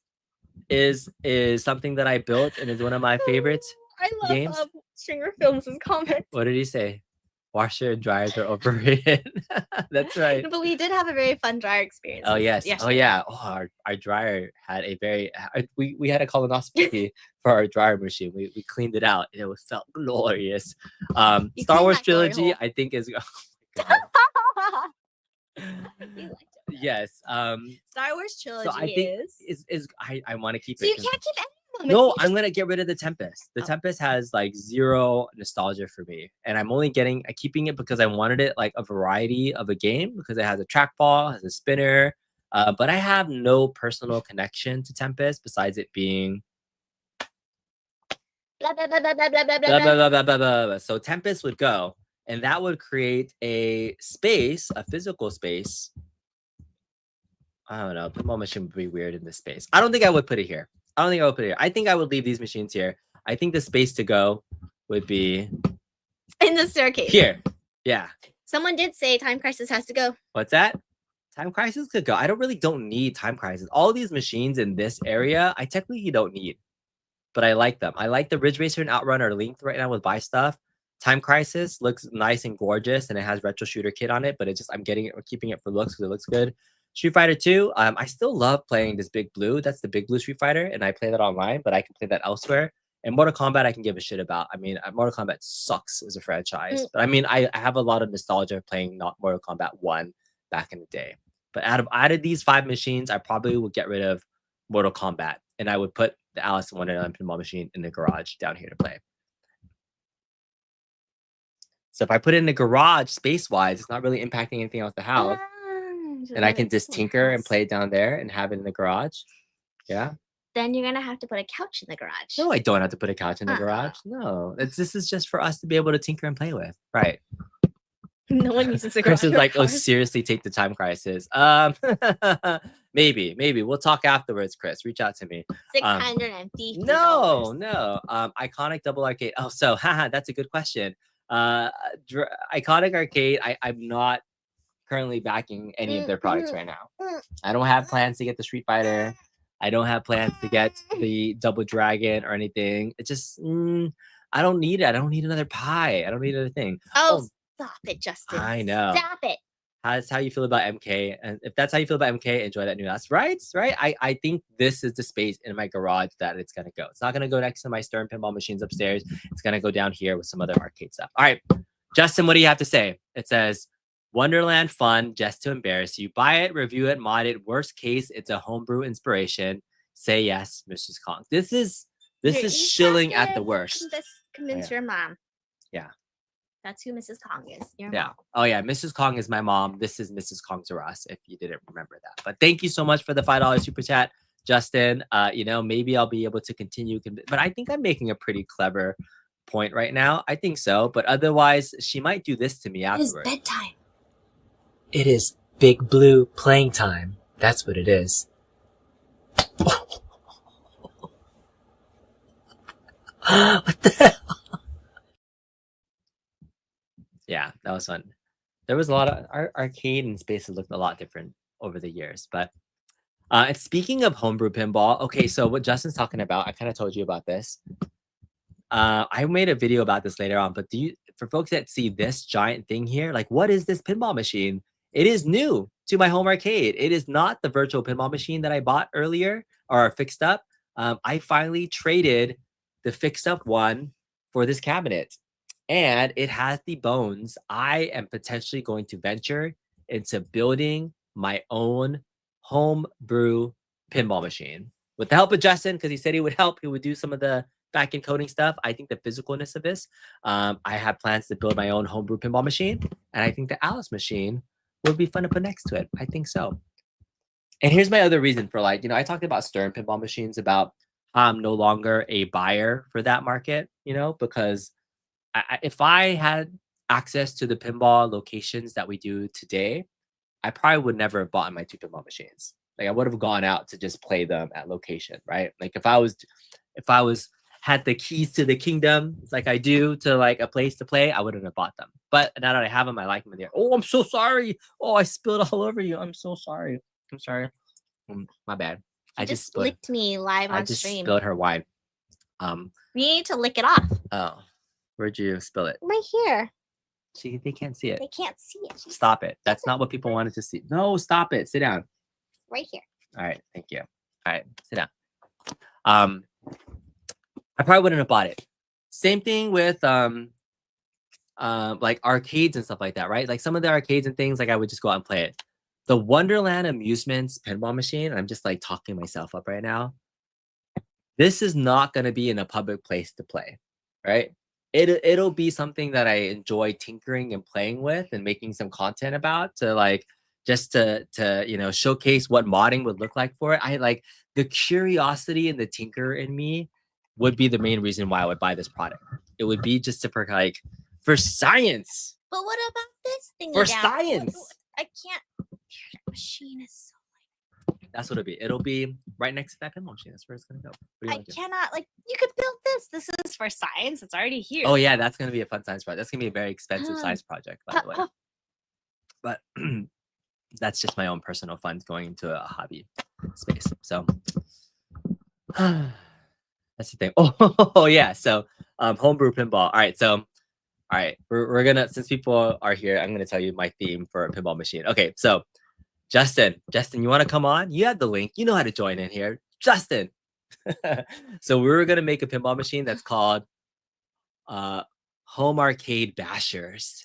is something that I built and is one of my favorites. I love games. Stringer Films' comment. What did he say? Washer and dryers are overrated. That's right. But we did have a very fun dryer experience. Oh yes. yesterday. Oh yeah. Oh, our dryer had a very. We had a colonoscopy for our dryer machine. We cleaned it out. It felt glorious. You Star cleaned Wars that glory Trilogy, hole. I think is. Oh my God. You liked it. Yes. Star Wars Trilogy So I think is. I want to keep So it. you 'cause- can't keep any of them. No, It's I'm just- gonna get rid of the Tempest. The Oh. Tempest has like 0 nostalgia for me, and I'm only keeping it because I wanted it like a variety of a game because it has a trackball, has a spinner, but I have no personal connection to Tempest besides it being Blah, blah, blah, blah, blah, blah, blah, blah, blah. blah, blah, blah, blah, blah, blah. So Tempest would go, and that would create a space, a physical space. I don't know. Pinball machine would be weird in this space. I don't think I would put it here. I think I would leave these machines here. I think the space to go would be In the staircase. here. Yeah. Someone did say Time Crisis has to go. What's that? Time Crisis could go. I don't need Time Crisis. All these machines in this area, I technically don't need. But I like them. I like the Ridge Racer and Outrun are linked right now with Buy Stuff. Time Crisis looks nice and gorgeous, and it has Retro Shooter Kit on it, but I'm keeping it for looks because it looks good. Street Fighter 2, I still love playing this Big Blue. That's the Big Blue Street Fighter, and I play that online, but I can play that elsewhere. And Mortal Kombat, I can give a shit about. I mean, Mortal Kombat sucks as a franchise, but I mean, I have a lot of nostalgia playing not Mortal Kombat 1 back in the day. But out of these 5 machines, I probably would get rid of Mortal Kombat, and I would put the Alice in Wonderland pinball machine in the garage down here to play. So if I put it in the garage space-wise, it's not really impacting anything else in the house. And I can just tinker and play it down there and have it in the garage. Yeah. Then you're gonna have to put a couch in the garage. No, I don't have to put a couch in the garage. No, this is just for us to be able to tinker and play with. Right. No one uses a garage. Chris is like, oh, for seriously, take the Time Crisis. Maybe. We'll talk afterwards, Chris. Reach out to me. $650. No. Iconic double arcade. Oh, so that's a good question. Iconic Arcade, I'm not currently backing any of their products right now. I don't have plans to get the Street Fighter. I don't have plans to get the Double Dragon or anything. It's just I don't need it. I don't need another pie. I don't need another thing. Oh, stop it, Justin. I know. Stop it. That's how you feel about MK. And if that's how you feel about MK, enjoy that new house. Right? I think this is the space in my garage that it's gonna go. It's not gonna go next to my Stern pinball machines upstairs. It's gonna go down here with some other arcade stuff. All right, Justin, what do you have to say? It says Wonderland fun just to embarrass you. Buy it, review it, mod it. Worst case, it's a homebrew inspiration. Say yes, Mrs. Kong. This is shilling at the worst. Convince your mom. Yeah. That's who Mrs. Kong is. Your Yeah. mom. Oh yeah, Mrs. Kong is my mom. This is Mrs. Kong to us, if you didn't remember that. But thank you so much for the $5 super chat, Justin. Maybe I'll be able to continue, but I think I'm making a pretty clever point right now. I think so, but otherwise, she might do this to me afterwards. It's bedtime. It is Big Blue playing time. That's what it is. What the hell? Yeah, that was fun. There was a lot of arcade and spaces looked a lot different over the years. But and speaking of homebrew pinball, okay, so what Justin's talking about, I kind of told you about this. I made a video about this later on, but for folks that see this giant thing here, like what is this pinball machine? It is new to my home arcade. It is not the virtual pinball machine that I bought earlier or fixed up. I finally traded the fixed up one for this cabinet, and it has the bones. I am potentially going to venture into building my own homebrew pinball machine with the help of Justin, because he said he would help. He would do some of the back end coding stuff. I think the physicalness of this, I have plans to build my own homebrew pinball machine, and I think the Alice machine would be fun to put next to it. I think so. And here's my other reason for, like, I talked about Stern pinball machines, about how I'm no longer a buyer for that market, because if I had access to the pinball locations that we do today, I probably would never have bought my 2 pinball machines. Like, I would have gone out to just play them at location, right? Like if I was had the keys to the kingdom like I do to like a place to play, I wouldn't have bought them. But now that I have them, I like them in there. Oh, I'm so sorry. Oh, I spilled all over you. I'm so sorry. I'm sorry. My bad. I just licked me live on stream. I just spilled her wine. You need to lick it off. Oh, where'd you spill it? Right here. See, they can't see it. They can't see it. Stop it. That's not what people wanted to see. No, stop it. Sit down. Right here. All right. Thank you. All right. Sit down. I probably wouldn't have bought it. Same thing with like arcades and stuff like that, right? Like some of the arcades and things, like I would just go out and play it. The Wonderland Amusements pinball machine, I'm just like talking myself up right now. This is not going to be in a public place to play, right? It'll be something that I enjoy tinkering and playing with and making some content about, to like just to showcase what modding would look like for it. I like the curiosity and the tinker in me would be the main reason why I would buy this product. It would be just for science. But what about this thing? For science. I can't. The machine is so. That's what it'll be. It'll be right next to that pinball machine. That's where it's gonna go. I cannot. Like, you could build this. This is for science. It's already here. Oh yeah, that's gonna be a fun science project. That's gonna be a very expensive science project, by the way. But that's just my own personal funds going into a hobby space. So that's the thing. Oh yeah. So homebrew pinball. All right. So all right, we're gonna, since people are here, I'm gonna tell you my theme for a pinball machine. Okay, so Justin, you want to come on? You have the link. You know how to join in here, Justin. So we're gonna make a pinball machine that's called Home Arcade Bashers,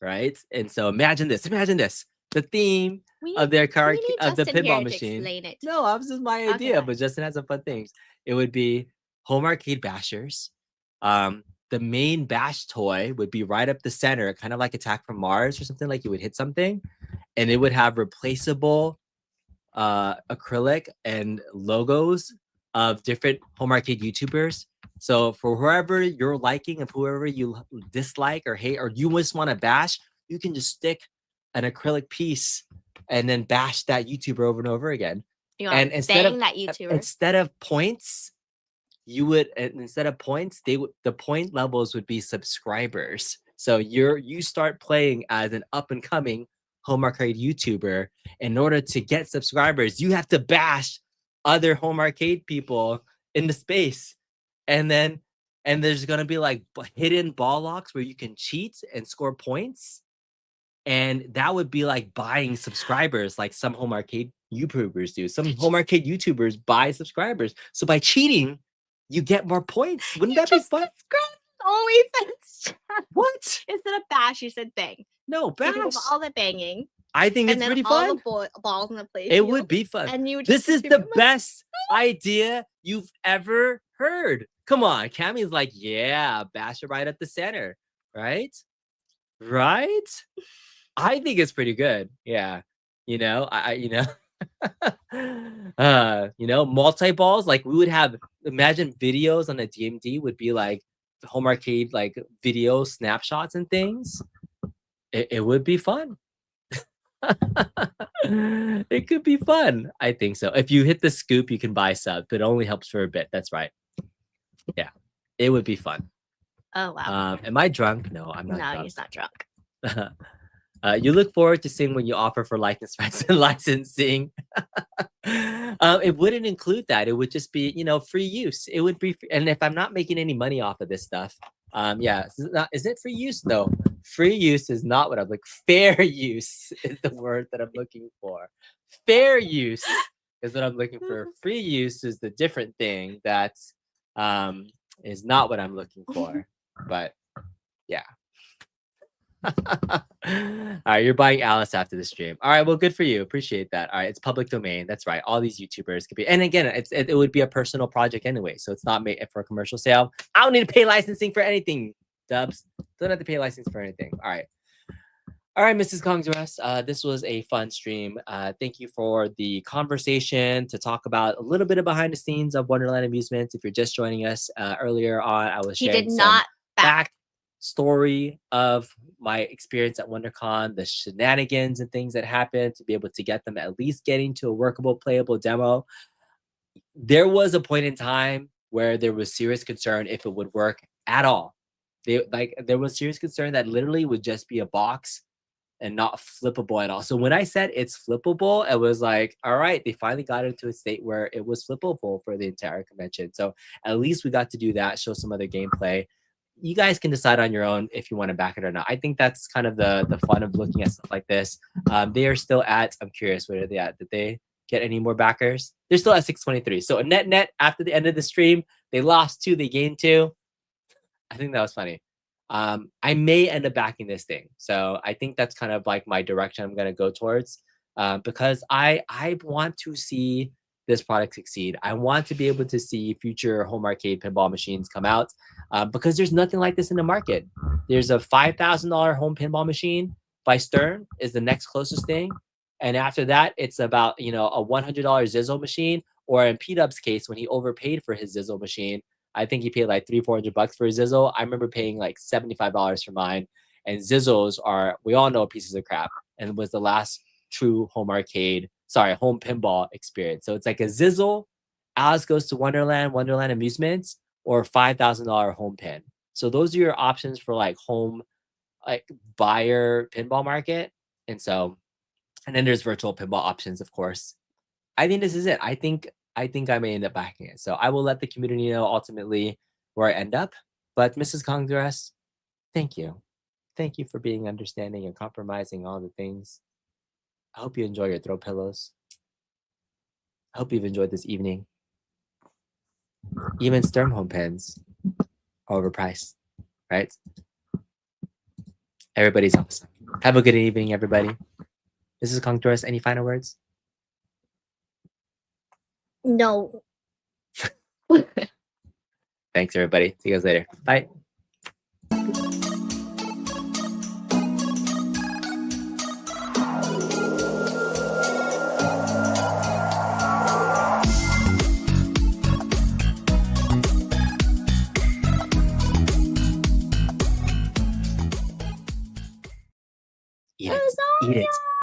right? And so imagine this. The theme of their car of the pinball machine. No, this is my idea, okay. But Justin has some fun things. It would be Home Arcade Bashers. The main bash toy would be right up the center, kind of like Attack from Mars or something, like you would hit something, and it would have replaceable acrylic and logos of different home arcade YouTubers. So for whoever you're liking, of whoever you dislike or hate, or you just want to bash, you can just stick an acrylic piece and then bash that YouTuber over and over again. And instead of points, the point levels would be subscribers. So you start playing as an up and coming home arcade YouTuber. In order to get subscribers, you have to bash other home arcade people in the space, and there's gonna be like hidden ball locks where you can cheat and score points, and that would be like buying subscribers, like some home arcade YouTubers do. Some home arcade YouTubers buy subscribers, so by cheating, you get more points. Wouldn't that be fun? OnlyFans. What? Instead of bash, you said bang. No, bash. All the banging. I think it's pretty fun. All the balls in the place. It would be fun. And this is the best idea you've ever heard. Come on, Cammy's like, yeah, bash it right at the center, right? Right? I think it's pretty good. Yeah, multi balls. Like we would have, imagine videos on a DMD would be like home arcade, like video snapshots and things. It would be fun. It could be fun. I think so. If you hit the scoop, you can buy sub, but it only helps for a bit. That's right. Yeah, It would be fun. Oh wow. Am I drunk? No, I'm not No, drunk. he's not drunk. You look forward to seeing when you offer for likeness rights and licensing. It wouldn't include that. It would just be, free use. It would be, and if I'm not making any money off of this stuff, yeah, is it free use? No, free use is not what I'm looking. Fair use is the word that I'm looking for. Fair use is what I'm looking for. Free use is the different thing that is not what I'm looking for. But yeah. All right, you're buying Alice after the stream. All right, well, good for you. Appreciate that. All right, it's public domain. That's right. All these YouTubers could be, and again, it would be a personal project anyway, so it's not made for a commercial sale. I don't need to pay licensing for anything, Dubs. Don't have to pay license for anything. All right, Mrs. Kongzarus. This was a fun stream. Thank you for the conversation to talk about a little bit of behind the scenes of Wonderland Amusements. If you're just joining us earlier on, I was sharing He did not back. Story of my experience at WonderCon, the shenanigans and things that happened to be able to get them at least getting to a workable, playable demo. There was a point in time where there was serious concern if it would work at all. There was serious concern that literally would just be a box and not flippable at all. So when I said it's flippable, it was like, all right, they finally got into a state where it was flippable for the entire convention. So at least we got to do that, show some other gameplay. You guys can decide on your own if you want to back it or not. I think that's kind of the fun of looking at stuff like this. They are still at, I'm curious, where are they at? Did they get any more backers? They're still at 623. So a net after the end of the stream, they lost 2, they gained 2. I think that was funny. I may end up backing this thing. So I think that's kind of like my direction I'm going to go towards because I want to see this product succeed. I want to be able to see future home arcade pinball machines come out because there's nothing like this in the market. There's a $5,000 home pinball machine by Stern is the next closest thing. And after that, it's about, a $100 Zizzle machine, or in P-Dub's case, when he overpaid for his Zizzle machine, I think he paid like $300-400 for his Zizzle. I remember paying like $75 for mine. And Zizzles are, we all know, pieces of crap. And it was the last true home pinball experience. So it's like a Zizzle, Alice Goes to Wonderland Amusements, or $5,000 home pin. So those are your options for like home, like buyer pinball market. And then there's virtual pinball options, of course. I think this is it. I think I may end up backing it. So I will let the community know ultimately where I end up. But Mrs. Kongzarus, thank you. Thank you for being understanding and compromising all the things. I hope you enjoy your throw pillows. I hope you've enjoyed this evening. Even Stern home pens are overpriced, right? Everybody's awesome. Have a good evening, everybody. Mrs. Kongzarus, any final words? No. Thanks, everybody. See you guys later. Bye.